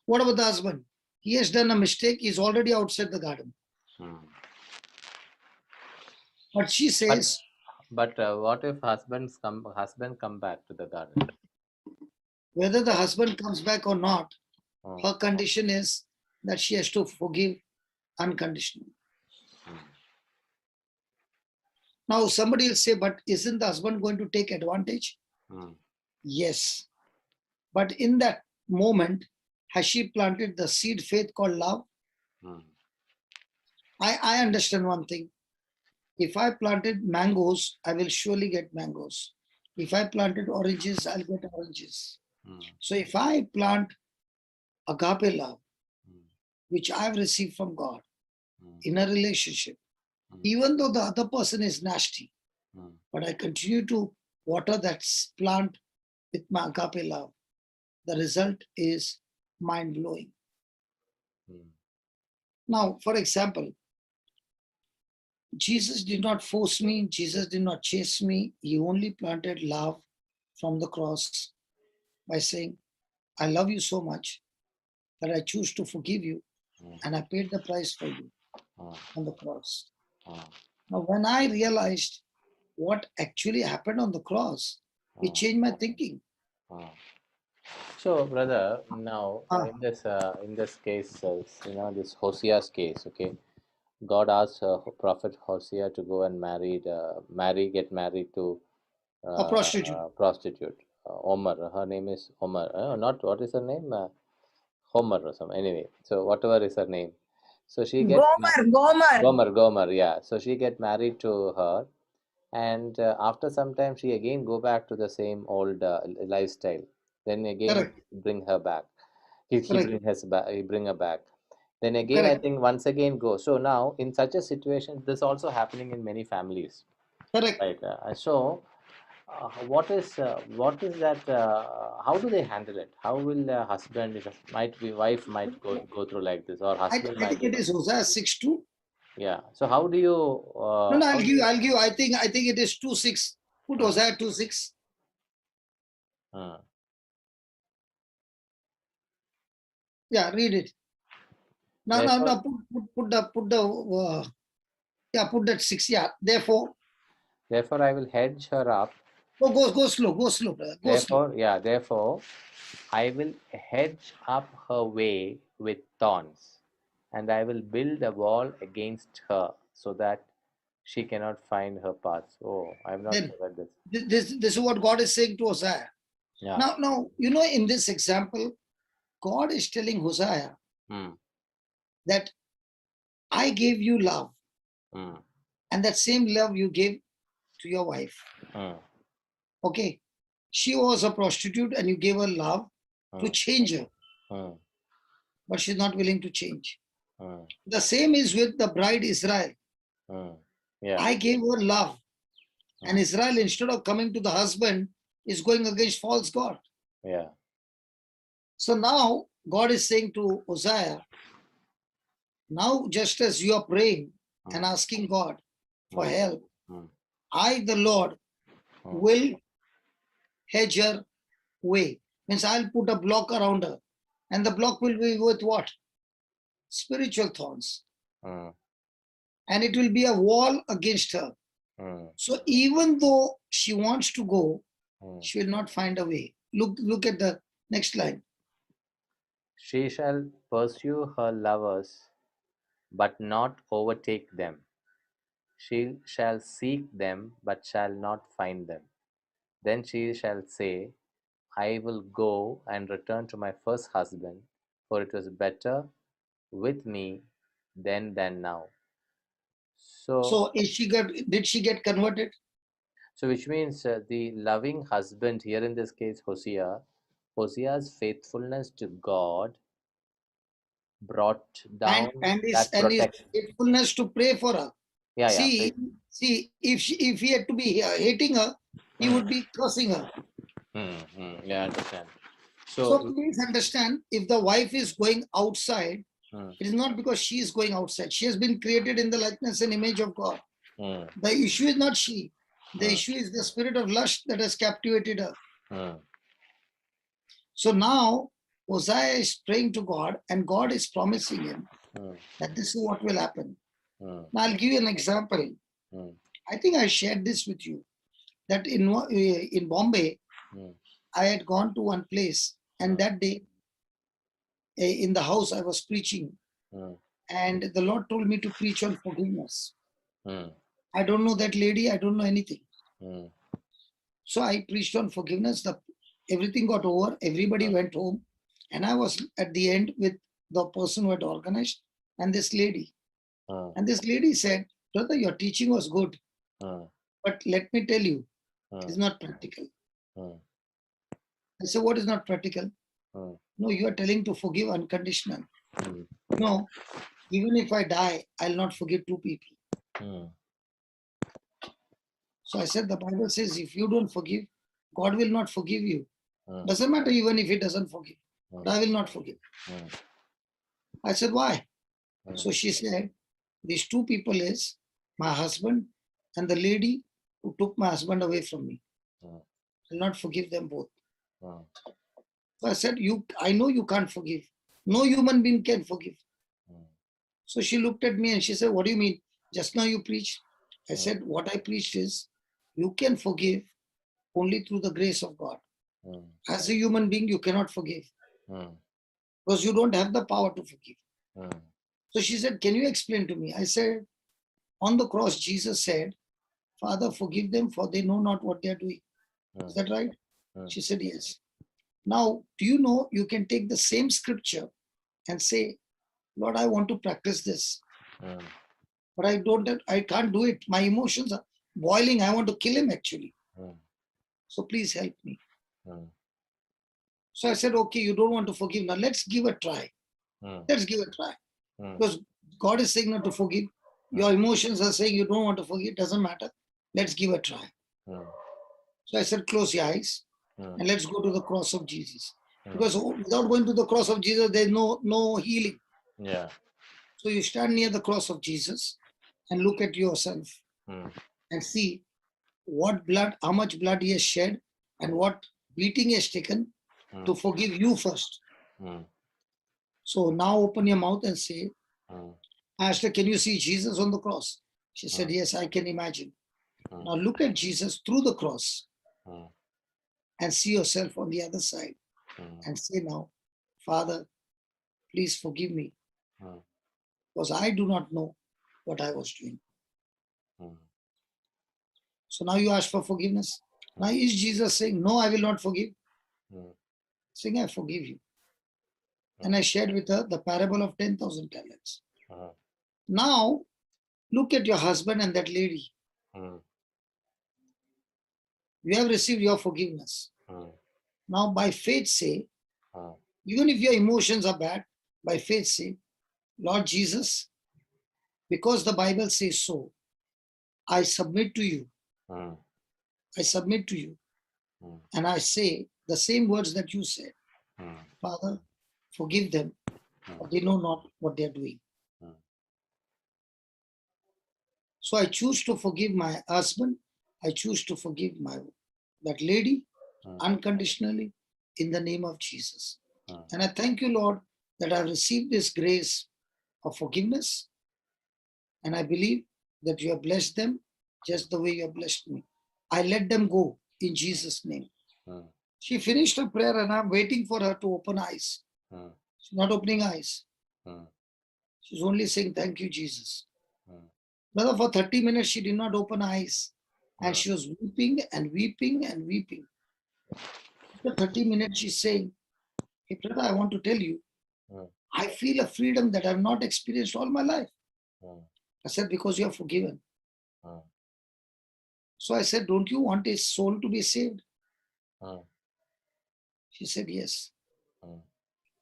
What about the husband? He has done a mistake. He's already outside the garden. Hmm. But she But says, what if husband come back to the garden? whether the husband comes back or not, Hmm. her condition is that she has to forgive unconditionally. Now, somebody will say, but isn't the husband going to take advantage? Hmm. Yes. But in that moment, has she planted the seed faith called love? Hmm. I understand one thing. If I planted mangoes, I will surely get mangoes. If I planted oranges, I'll get oranges. Hmm. So if I plant agape love, Hmm. which I've received from God Hmm. in a relationship, Hmm. even though the other person is nasty, Hmm. but I continue to water that plant with my agape love, the result is mind blowing. Hmm. Now, for example, Jesus did not force me, Jesus did not chase me. He only planted love from the cross by saying, I love you so much that I choose to forgive you, Hmm. and I paid the price for you Hmm. on the cross. Hmm. Now, when I realized what actually happened on the cross, it changed my thinking. Hmm. So, brother, now Ah, in this case, this Hosea's case, okay, God asked Prophet Hosea to go and get married to a prostitute. prostitute, Omer. Her name is Omer. Not what is her name? Homer or something. Anyway, so whatever is her name. So she get Gomer. Gomer. Yeah. So she get married to her, and after some time she again go back to the same old lifestyle. Then again Correct, bring her back. He correct, bring us back. He bring her back. Then again, I correct, think once again go. So now in such a situation, this also happening in many families, correct. right? What is that? How do they handle it? How will the husband, might be wife might go through like this, or husband I might think be it is Hosea 6:2. yeah. So how do you No, no, how do you I'll give. I think it is 2:6. Put uh, Hosea 2:6. uh, Yeah, read it. No, no, therefore no. Put the. Yeah, put that 6. Yeah. Therefore, I will hedge her up. go slow, brother. Go slow. Therefore I will hedge up her way with thorns, and I will build a wall against her so that she cannot find her path. Oh, I have not Then read this. this is what God is saying to Hosea. Yeah. Now, in this example, God is telling Hosea Mm, that I gave you love, mm, and that same love you gave to your wife. mm, Okay. She was a prostitute and you gave her love to mm, change her, mm, but she's not willing to change. mm, The same is with the bride Israel. mm. Yeah. I gave her love, and Mm, Israel, instead of coming to the husband, is going against false God. yeah. So now God is saying to Hosea, now just as you are praying and Mm, asking God for mm, help, mm, I, the Lord, mm, will hedge her way. Means I'll put a block around her. And the block will be with what? Spiritual thorns. mm, And it will be a wall against her. mm, So even though she wants to go, mm. she will not find a way. Look at the next line. She shall pursue her lovers, but not overtake them. She shall seek them, but shall not find them. Then she shall say, I will go and return to my first husband, for it was better with me then than now. So, So did she get converted? so which means the loving husband here in this case, Hosea's faithfulness to God brought And down and his that and his protection. faithfulness to pray for her. Yeah, yeah. See, if he had to be hating her, he Hmm, would be cursing her. yeah, I understand. So So, please understand, if the wife is going outside, hmm, it is not because she is going outside. She has been created in the likeness and image of God. hmm, The issue is not she. The hmm, issue is the spirit of lust that has captivated her. hmm, So now Hosea is praying to God, and God is promising him hmm, that this is what will happen. hmm, Now I'll give you an example. hmm, I think I shared this with you, that in Bombay, hmm, I had gone to one place, and that day in the house I was preaching, hmm, and the Lord told me to preach on forgiveness. hmm, I don't know that lady, I don't know anything. hmm, So I preached on forgiveness. Everything got over, everybody hmm, went home, and I was at the end with the person who had organized and this lady. hmm, And this lady said, Brother, your teaching was good, hmm, but let me tell you, hmm, it's not practical. hmm, I said, What is not practical? hmm, No, you are telling to forgive unconditional. hmm, No, even if I die, I'll not forgive two people. hmm, So I said, the Bible says, if you don't forgive, God will not forgive you. hmm, Doesn't matter even if he doesn't forgive, hmm, but I will not forgive. hmm, I said, why? hmm, So she said, these two people is my husband and the lady who took my husband away from me. hmm, I'll not forgive them both. hmm, So I said, I know you can't forgive. No human being can forgive. hmm, So she looked at me and she said, what do you mean? Just now you preached. I hmm, said, what I preached is you can forgive only through the grace of God. hmm, As a human being, you cannot forgive hmm, because you don't have the power to forgive. hmm, So she said, can you explain to me? I said, on the cross, Jesus said, Father, forgive them for they know not what they are doing. Is that right? hmm, She said, yes. Now, do you know you can take the same scripture and say, Lord, I want to practice this, hmm, but I can't do it. My emotions are boiling. I want to kill him actually. hmm, So please help me. hmm, So I said, okay, you don't want to forgive. Now let's give a try. hmm, Let's give a try. hmm, Because God is saying not to forgive. hmm, Your emotions are saying you don't want to forgive. Doesn't matter. Let's give a try. hmm, So I said, close your eyes hmm, and let's go to the cross of Jesus. hmm. Because without going to the cross of Jesus, there's no healing. Yeah. So you stand near the cross of Jesus and look at yourself Hmm, and see how much blood he has shed and what beating he has taken hmm, to forgive you first. hmm, So now open your mouth and say, hmm, I asked her, can you see Jesus on the cross? She hmm, said, yes, I can imagine. hmm, Now look at Jesus through the cross hmm, and see yourself on the other side hmm, and say now, Father, please forgive me, mm, because I do not know what I was doing. mm, So now you ask for forgiveness. Now is Jesus saying, no, I will not forgive? mm, Saying, I forgive you. And I shared with her the parable of 10,000 talents. mm, Now, look at your husband and that lady. mm, You have received your forgiveness. mm, Now, by faith, say, mm, even if your emotions are bad, by faith, say, Lord Jesus, because the Bible says so, I submit to you. mm, I submit to you. mm, And I say the same words that you said. mm, Father, forgive them, for they know not what they are doing. mm. So I choose to forgive my husband. I choose to forgive that lady unconditionally in the name of Jesus. And I thank you, Lord, that I've received this grace of forgiveness. And I believe that you have blessed them just the way you have blessed me. I let them go in Jesus' name. Mm, She finished her prayer and I'm waiting for her to open eyes. mm, She's not opening eyes. mm, She's only saying, thank you, Jesus. mm, Brother, for 30 minutes, she did not open eyes. And mm, she was weeping and weeping and weeping. After 30 minutes, she's saying, hey, brother, I want to tell you, mm, I feel a freedom that I've not experienced all my life. mm, I said, because you are forgiven. mm, So I said, don't you want a soul to be saved? mm, She said, yes. mm,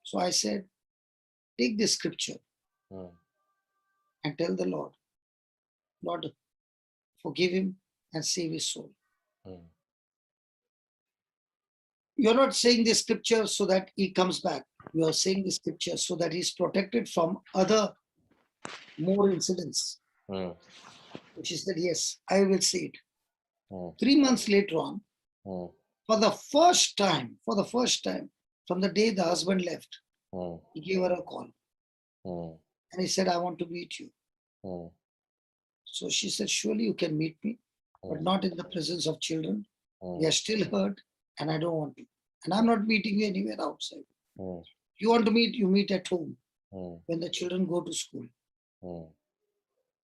So I said, take this scripture mm, and tell the Lord, Lord, forgive him and save his soul. mm, You're not saying this scripture so that he comes back. You are saying this scripture so that he's protected from other more incidents. mm, She said, yes, I will say it. mm, 3 months later on, mm, for the first time, from the day the husband left, mm, he gave her a call mm, and he said, I want to meet you. mm, So she said, surely you can meet me, but not in the presence of children. We are still hurt and I don't want to. And I'm not meeting you anywhere outside. mm, You want to meet, you meet at home mm, when the children go to school. mm,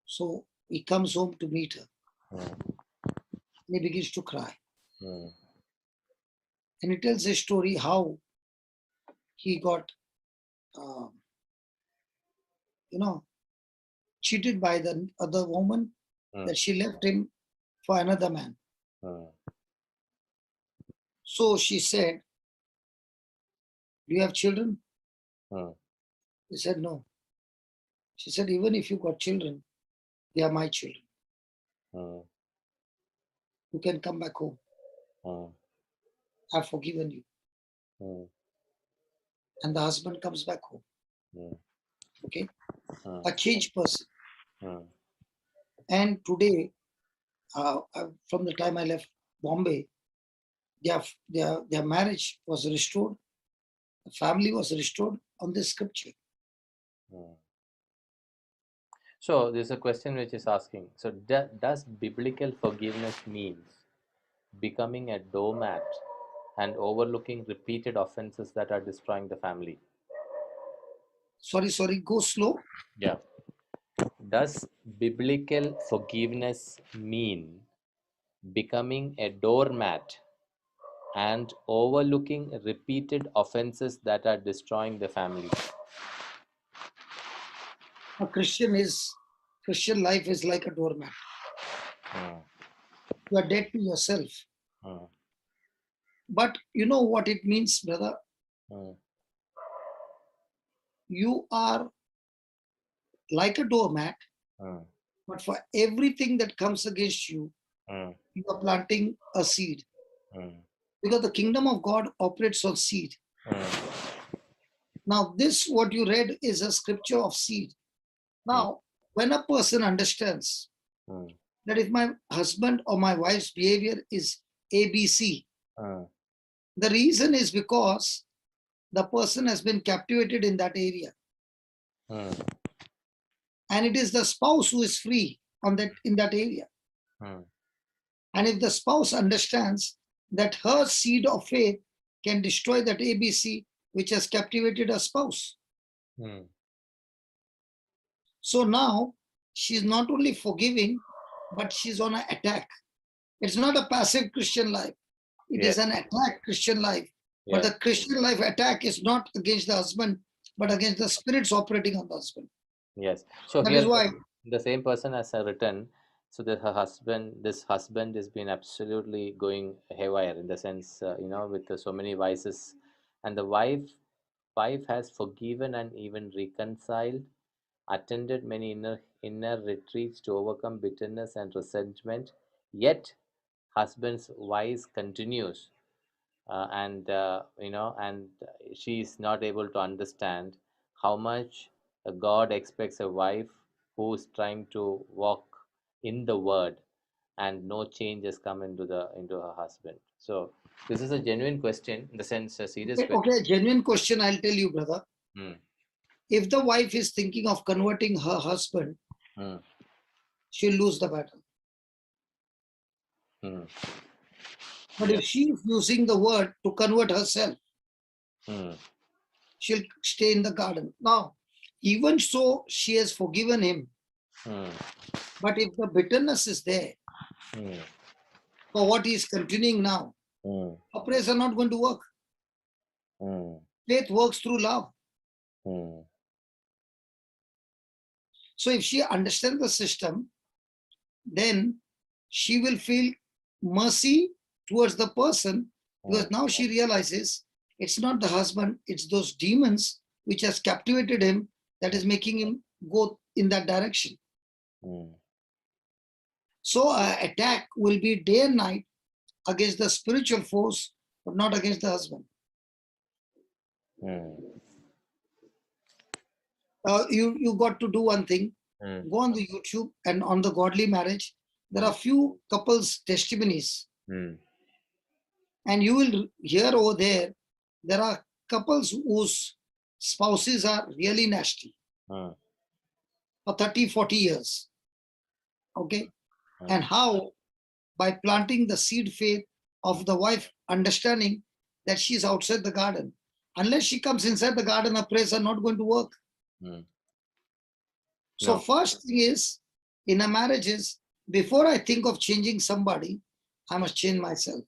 So he comes home to meet her mm, and he begins to cry. mm, And he tells a story how he got, um, cheated by the other woman, that she left him for another man. mm, So she said, do you have children? mm, He said, no. She said, even if you got children, they are my children. mm, You can come back home. mm, I've forgiven you. mm, And the husband comes back home. mm, Okay. mm, A changed person. mm, And today, from the time I left Bombay, their marriage was restored. The family was restored on this scripture. mm. So there's a question which is asking, so does biblical forgiveness means becoming a doormat and overlooking repeated offenses that are destroying the family? Sorry, go slow. Yeah. Does biblical forgiveness mean becoming a doormat and overlooking repeated offenses that are destroying the family? A Christian life is like a doormat. Mm, You are dead to yourself. mm, But you know what it means, brother? mm, You are like a doormat, mm, but for everything that comes against you, mm, you are planting a seed. mm, Because the kingdom of God operates on seed. mm, Now, this, what you read, is a scripture of seed. Now, when a person understands mm, that if my husband or my wife's behavior is ABC, mm, the reason is because the person has been captivated in that area. mm, And it is the spouse who is free in that area. mm, And if the spouse understands that her seed of faith can destroy that ABC which has captivated her spouse, Mm. So now she's not only forgiving, but she's on an attack. It's not a passive Christian life. It Yes. is an attack Christian life. But Yes. the Christian life attack is not against the husband, but against the spirits operating on the husband. Yes. So That here is why, the same person has written, so that this husband has been absolutely going haywire in the sense, with so many vices, and the wife has forgiven and even reconciled, attended many inner retreats to overcome bitterness and resentment, yet husband's vice continues, and she is not able to understand how much God expects a wife who's trying to walk in the word, and no change has come into her husband. So this is a genuine question, in the sense a serious okay, question. okay, genuine question, I'll tell you, brother. Hmm. If the wife is thinking of converting her husband, Hmm. she'll lose the battle. Hmm. But Yeah. if she is using the word to convert herself, Hmm. she'll stay in the garden. Now, even so, she has forgiven him. Hmm. But if the bitterness is there Hmm. for what he is continuing now, Hmm. her prayers are not going to work. Hmm. Faith works through love. Hmm. So if she understands the system, then she will feel mercy towards the person, Hmm. because now she realizes it's not the husband, it's those demons which has captivated him that is making him go in that direction. Hmm. So an attack will be day and night against the spiritual force, but not against the husband. Hmm. You got to do one thing. Hmm. Go on the YouTube, and on the godly marriage, there Hmm. are few couples testimonies, Hmm. and you will hear over there are couples whose spouses are really nasty Hmm. for 30, 40 years. Okay. Hmm. And how, by planting the seed faith of the wife, understanding that she is outside the garden, unless she comes inside the garden, her prayers are not going to work. Hmm. So No. first thing is, in a marriage is, before I think of changing somebody, I must change myself.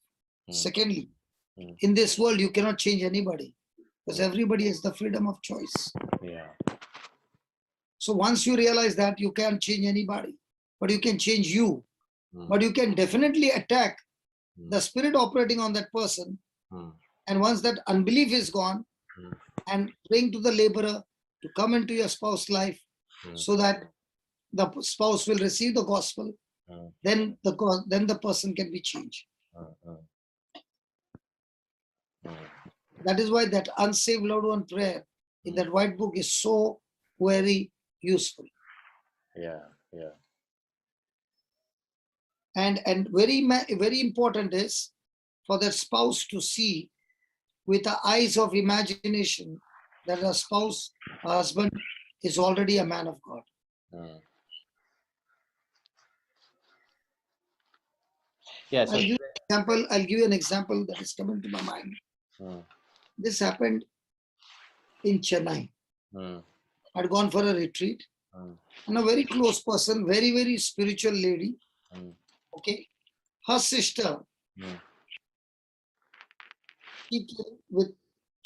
Hmm. Secondly, Hmm. in this world, you cannot change anybody, because Hmm. everybody has the freedom of choice. Yeah. So once you realize that, you can't change anybody, but you can change you. Hmm. But you can definitely attack Hmm. the spirit operating on that person. Hmm. And once that unbelief is gone, Hmm. and praying to the laborer to come into your spouse's life, Hmm. so that the spouse will receive the gospel, Hmm. then the person can be changed. Hmm. Hmm. That is why that unsaved loved one prayer in Hmm. that white book is so very useful. Yeah. Yeah. And very important is for the spouse to see with the eyes of imagination that a spouse, a husband, is already a man of God. Hmm. Yeah. So. I'll give you an example that is coming to my mind. Hmm. This happened in Chennai. Hmm. I'd gone for a retreat, Hmm. and a very close person, very, very spiritual lady. Hmm. Okay. Her sister, Hmm. she came with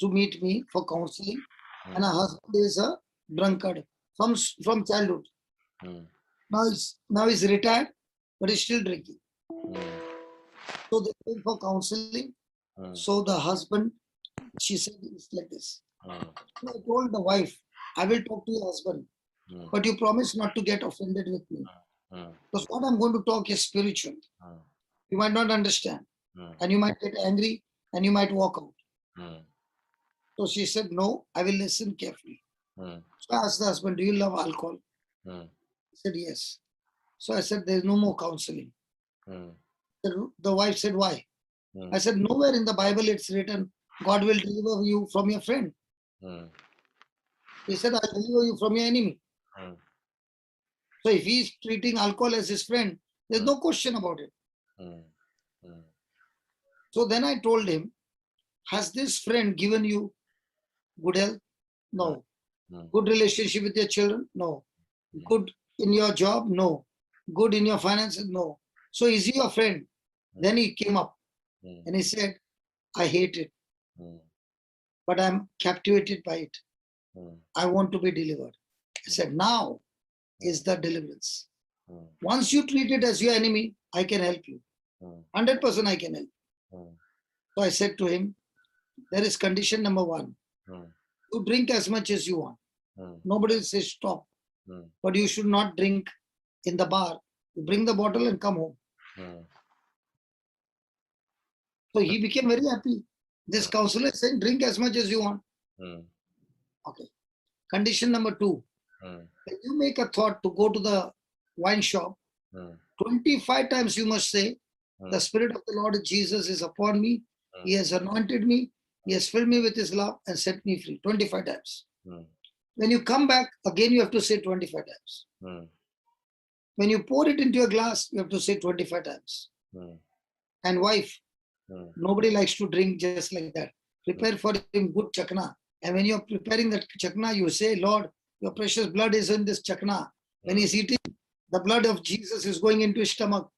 to meet me for counseling, Hmm. and her husband is a drunkard from childhood. Hmm. Now he's retired, but he's still drinking. Hmm. So they came for counseling. Hmm. So the husband, she said, it's like this. Hmm. So I told the wife, I will talk to your husband, Hmm. but you promise not to get offended with me. Hmm. Because what I'm going to talk is spiritual. Hmm. You might not understand, Hmm. and you might get angry, and you might walk out. Hmm. So she said, no, I will listen carefully. Hmm. So I asked the husband, do you love alcohol? Hmm. He said, yes. So I said, there's no more counseling. Hmm. The wife said, why? Hmm. I said, nowhere in the Bible it's written, God will deliver you from your friend. Hmm. He said, I'll deliver you from your enemy. Hmm. So if he's treating alcohol as his friend, there's no question about it. Hmm. Hmm. So then I told him, has this friend given you good health? No. Good relationship with your children? No. Good in your job? No. Good in your finances? No. So is he your friend? Then he came up and he said, I hate it, but I'm captivated by it. I want to be delivered. I said, now is the deliverance. Once you treat it as your enemy, I can help you. 100% I can help. So I said to him, there is condition number one. You drink as much as you want. Nobody says stop. But you should not drink in the bar. You bring the bottle and come home. So he became very happy. This counselor is saying, drink as much as you want. Okay. Condition number two. When you make a thought to go to the wine shop, 25 times you must say, the Spirit of the Lord Jesus is upon me. He has anointed me. He has filled me with his love and set me free. 25 times. When you come back, again you have to say 25 times. When you pour it into a glass, you have to say 25 times. And wife, nobody likes to drink just like that. Prepare for him good chakna. And when you're preparing that chakna, you say, Lord, your precious blood is in this chakna. When he's eating, the blood of Jesus is going into his stomach.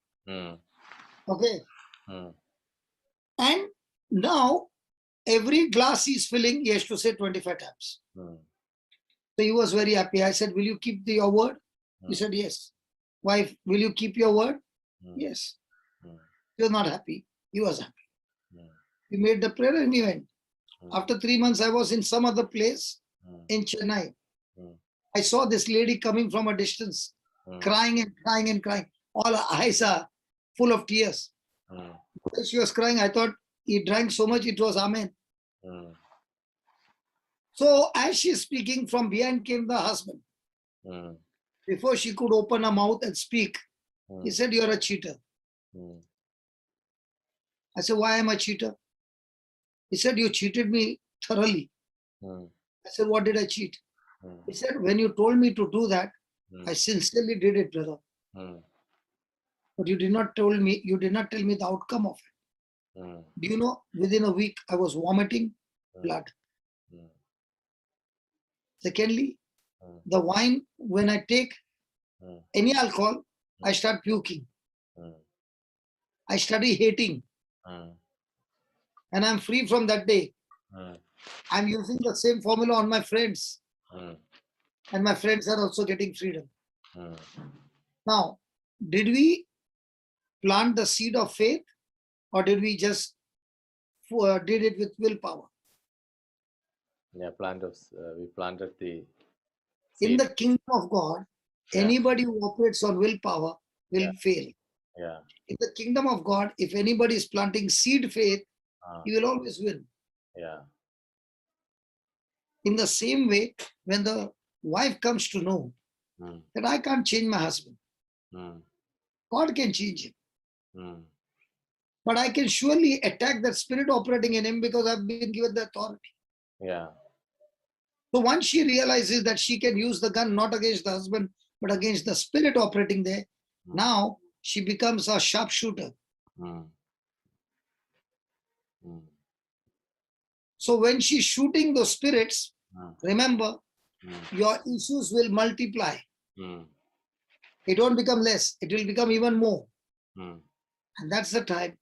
Okay. And now, every glass he's filling, he has to say 25 times. So he was very happy. I said, will you keep your word? He said, yes. Wife, will you keep your word? Yes. He was not happy. He was happy. He made the prayer and he went. After 3 months, I was in some other place in Chennai. I saw this lady coming from a distance, crying and crying and crying. All her eyes are full of tears. She was crying. I thought he drank so much, it was Amen. So as she's speaking, from behind came the husband. Before she could open her mouth and speak, he said, you're a cheater. I said, why am I a cheater? He said, you cheated me thoroughly. I said, what did I cheat? He said, when you told me to do that, I sincerely did it, brother. But you did not tell me the outcome of it. Do you know, within a week, I was vomiting blood. Secondly, the wine, when I take any alcohol, I start puking. I study hating. And I'm free from that day. I'm using the same formula on my friends. And my friends are also getting freedom. Now, did we plant the seed of faith, or did we just did it with willpower? Yeah, we planted the In seed. the kingdom of God, anybody who operates on willpower will fail. Yeah. In the kingdom of God, if anybody is planting seed faith, he will always win. Yeah. In the same way, when the wife comes to know that I can't change my husband, God can change him. But I can surely attack that spirit operating in him because I've been given the authority. Yeah. So once she realizes that she can use the gun not against the husband, but against the spirit operating there, now she becomes a sharpshooter. So when she's shooting those spirits, remember, your issues will multiply. It won't become less. It will become even more. And that's the time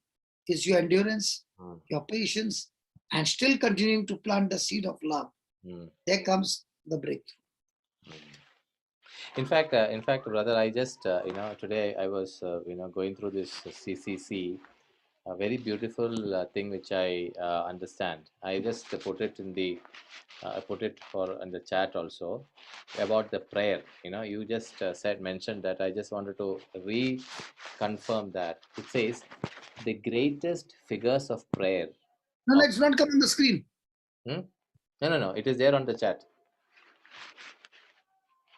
is your endurance, your patience, and still continuing to plant the seed of love. There comes the breakthrough. In fact, brother, I just today I was going through this CCC, a very beautiful thing which I understand. I just put it in the I put it for in the chat also about the prayer. You just mentioned that. I just wanted to reconfirm that. It says the greatest figures of prayer. No, let's not come on the screen. No. It is there on the chat.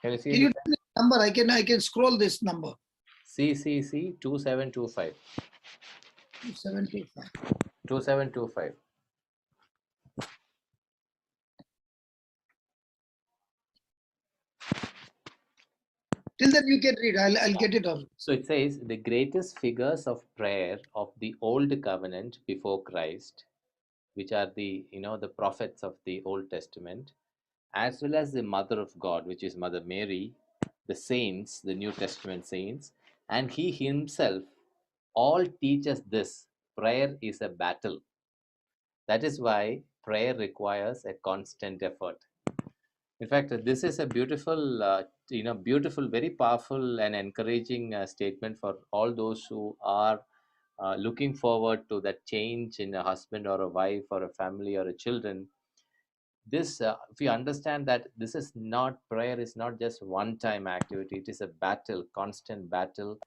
Can you see? Can you tell me the number? I can scroll this number. CCC 2725. 2725. 2725. Till then you can read. I'll get it on. So it says the greatest figures of prayer of the old covenant before Christ, which are the the prophets of the Old Testament, as well as the Mother of God, which is Mother Mary, the saints, the New Testament saints, and he himself all teach us this: prayer is a battle. That is why prayer requires a constant effort. In fact, this is a beautiful, beautiful, very powerful and encouraging statement for all those who are looking forward to that change in a husband or a wife or a family or a children. This, if we understand that this is not, prayer is not just one time activity, it is a battle, constant battle.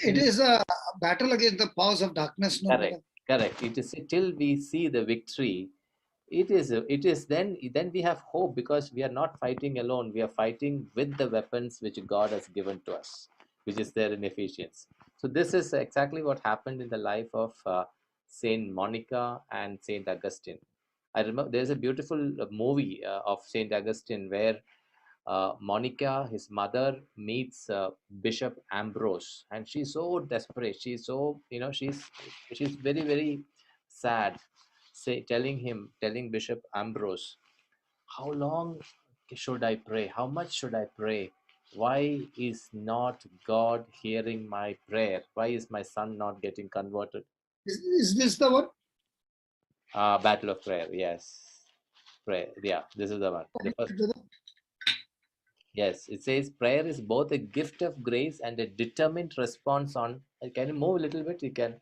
It is a battle against the powers of darkness, no, Correct, brother. correct. It is till we see the victory. It is then we have hope, because we are not fighting alone. We are fighting with the weapons which God has given to us, which is there in Ephesians. So this is exactly what happened in the life of Saint Monica and Saint Augustine. I remember there's a beautiful movie of Saint Augustine where Monica, his mother, meets Bishop Ambrose, and she's so desperate. She's so, she's very, very sad, telling Bishop Ambrose, how long should I pray? How much should I pray? Why is not God hearing my prayer? Why is my son not getting converted? Is this the one? Battle of prayer, yes. Prayer, yeah, this is the one. The first. Yes, it says prayer is both a gift of grace and a determined response on. Can you move a little bit? You can't.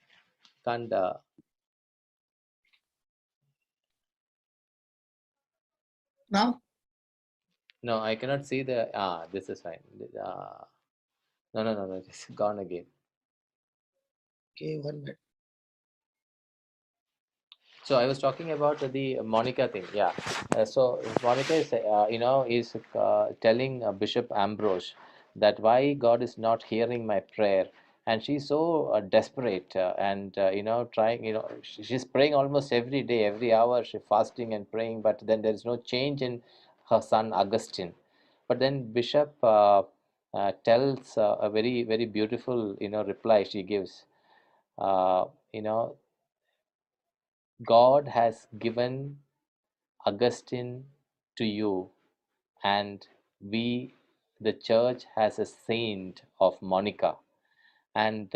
Now? No, I cannot see the. This is fine. No, no, no, no. It's gone again. Okay, 1 minute. So I was talking about the Monica thing. Yeah. So Monica is, telling Bishop Ambrose that why God is not hearing my prayer, and she's so desperate and trying. She's praying almost every day, every hour. She's fasting and praying, but then there is no change in her son Augustine. But then Bishop tells a very very beautiful reply she gives. Uh, you know God has given Augustine to you, and we, the church, has a saint of Monica. And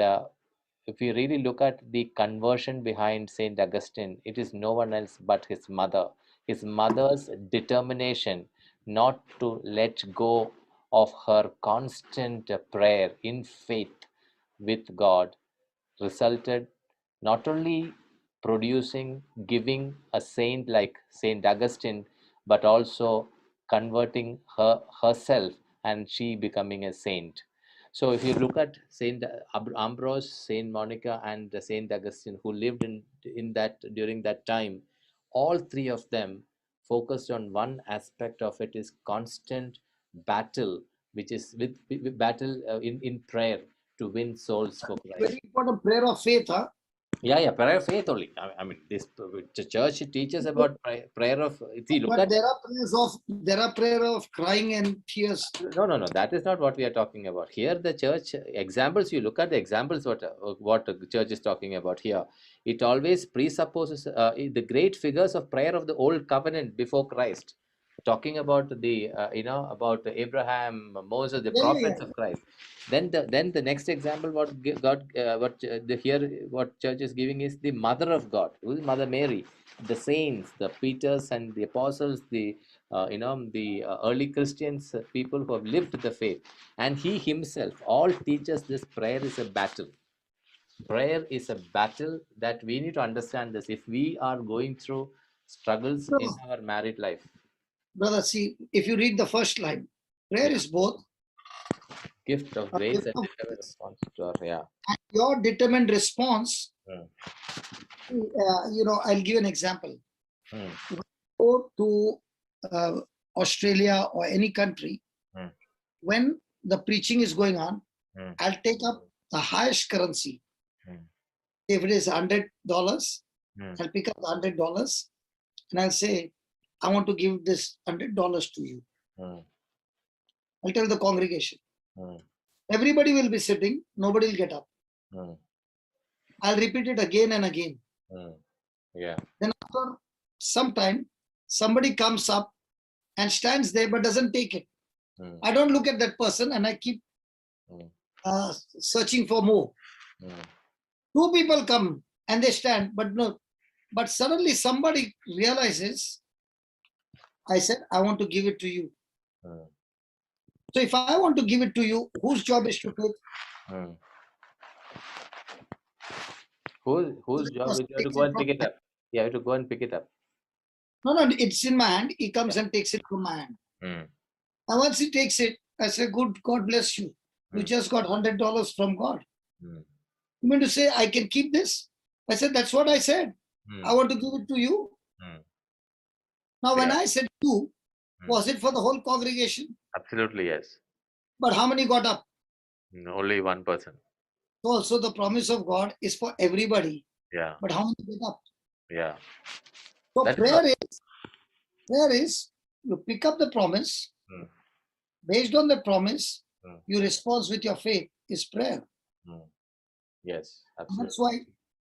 if we really look at the conversion behind Saint Augustine, it is no one else but his mother. His mother's determination not to let go of her constant prayer in faith with God resulted not only producing, giving a saint like Saint Augustine, but also converting herself and she becoming a saint. So if you look at Saint Ambrose, Saint Monica, and Saint Augustine, who lived in that during that time, all three of them focused on one aspect of it: is constant battle, which is with battle in prayer to win souls for Christ. Very important prayer of faith, huh? Yeah, yeah, prayer of faith only. I mean, this the church teaches about prayer of. See, look But at. there are prayer of crying and tears. No, no, no. That is not what we are talking about here. The church examples. You look at the examples. What the church is talking about here. It always presupposes the great figures of prayer of the old covenant before Christ. Talking about the about Abraham, Moses, the Yeah, yeah, prophets of Christ. Then the next example God the here what church is giving is the Mother of God, who is Mother Mary, the saints, the Peters and the apostles, the early Christians, people who have lived the faith, and he himself all teaches this prayer is a battle. Prayer is a battle that we need to understand this if we are going through struggles yeah. in our married life. Brother, see, if you read the first line, prayer Yeah, is both gift of a grace gift and of determined grace response to our, yeah. and your determined response. Mm, I'll give an example. mm, If I go to uh, Australia or any country, mm, when the preaching is going on, mm, I'll take up the highest currency. mm, If it is $100, mm, I'll pick up the $100 and I'll say, I want to give this $100 to you. mm, I'll tell the congregation. mm, Everybody will be sitting, nobody will get up. mm, I'll repeat it again and again. mm. Yeah. Then after some time, somebody comes up and stands there but doesn't take it. Mm. I don't look at that person and I keep Mm. searching for more. Mm. Two people come and they stand, but no. But suddenly somebody realizes, I said, I want to give it to you. Mm. So if I want to give it to you, whose job is to take? Mm. Whose job is you have to Takes go it and from pick it up? You have to go and pick it up. no, it's in my hand. He comes and takes it from my hand. Mm. And once he takes it, I say, good, God bless you. You Mm. just got $100 from God. Mm. You mean to say I can keep this? I said, that's what I said. I Mm. want to give it to you. Mm. Now, when Yeah. I said you, Mm. was it for the whole congregation? Absolutely, yes. But how many got up? Only one person. So also the promise of God is for everybody. Yeah. But how many get up? Yeah. So That is all. prayer is you pick up the promise. Mm. Based on the promise, Mm. you respond with your faith is prayer. Mm. Yes, And absolutely. that's why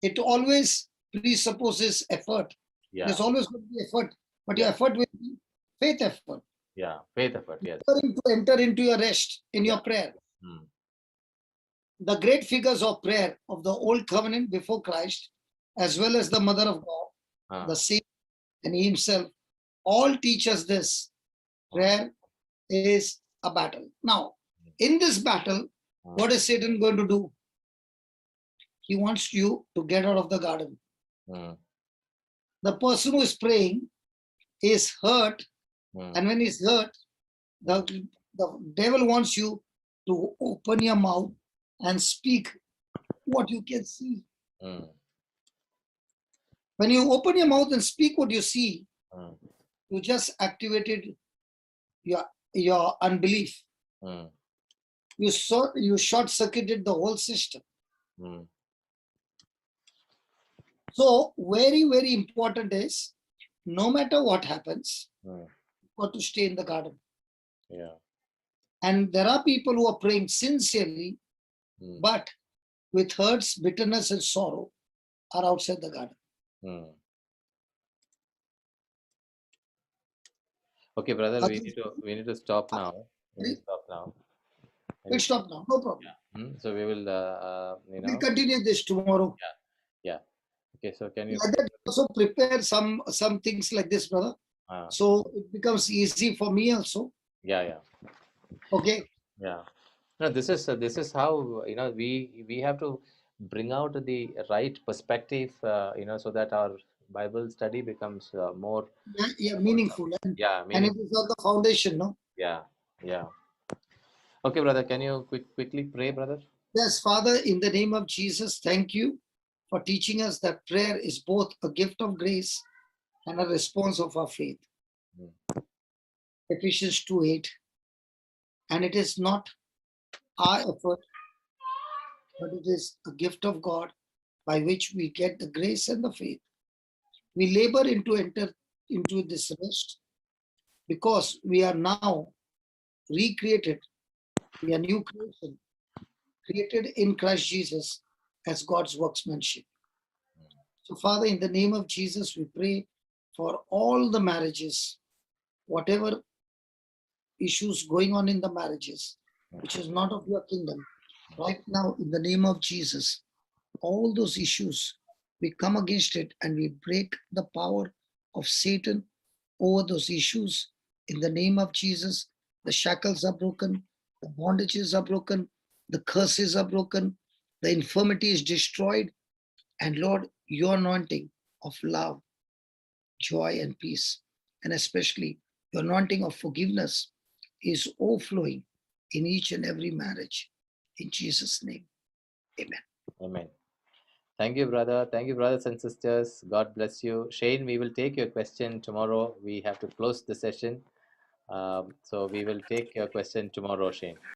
it always presupposes effort. Yeah. There's always going to be effort, but your Yeah. effort will be faith effort. Yeah. Faith effort, yes. To enter into your rest in Yeah. your prayer. Mm. The great figures of prayer of the old covenant before Christ, as well as the Mother of God, the Saint, and He Himself, all teach us this. Prayer is a battle. Now, in this battle, what is Satan going to do? He wants you to get out of the garden. Mm. The person who is praying is hurt, Mm. and when he's hurt, the devil wants you to open your mouth and speak what you can see. Mm. When you open your mouth and speak what you see, Mm. you just activated your unbelief. Mm. You short circuited the whole system. Mm. So very, very important is no matter what happens, Mm. you've got to stay in the garden. Yeah. And there are people who are praying sincerely, Mm. but with hurts, bitterness, and sorrow are outside the garden. Mm. Okay, brother, we need to stop now. We need to stop now. We'll stop now, no problem. Yeah. So we will, We'll continue this tomorrow. Yeah. Okay, so can you? Like that, also prepare some things like this, brother. So it becomes easy for me also. Yeah. Okay. Yeah. No, this is how we have to bring out the right perspective, so that our Bible study becomes more. Yeah, meaningful. And Meaning. it is on the foundation, no? Yeah. Okay, brother, can you quickly pray, brother? Yes, Father, in the name of Jesus, thank you for teaching us that prayer is both a gift of grace and a response of our faith. Ephesians 2:8. And it is not our effort, but it is a gift of God by which we get the grace and the faith. We labor into enter into this rest because we are now recreated. We are new creation, created in Christ Jesus as God's workmanship. So, Father, in the name of Jesus, we pray for all the marriages, whatever issues going on in the marriages, which is not of your kingdom. Right now, in the name of Jesus, all those issues, we come against it and we break the power of Satan over those issues. In the name of Jesus, the shackles are broken, the bondages are broken, the curses are broken, the infirmity is destroyed. And Lord, your anointing of love, joy, and peace, and especially your anointing of forgiveness is overflowing in each and every marriage. In Jesus' name, amen. Amen. Thank you, brother. Thank you, brothers and sisters. God bless you. Shane, we will take your question tomorrow. We have to close the session. So we will take your question tomorrow, Shane.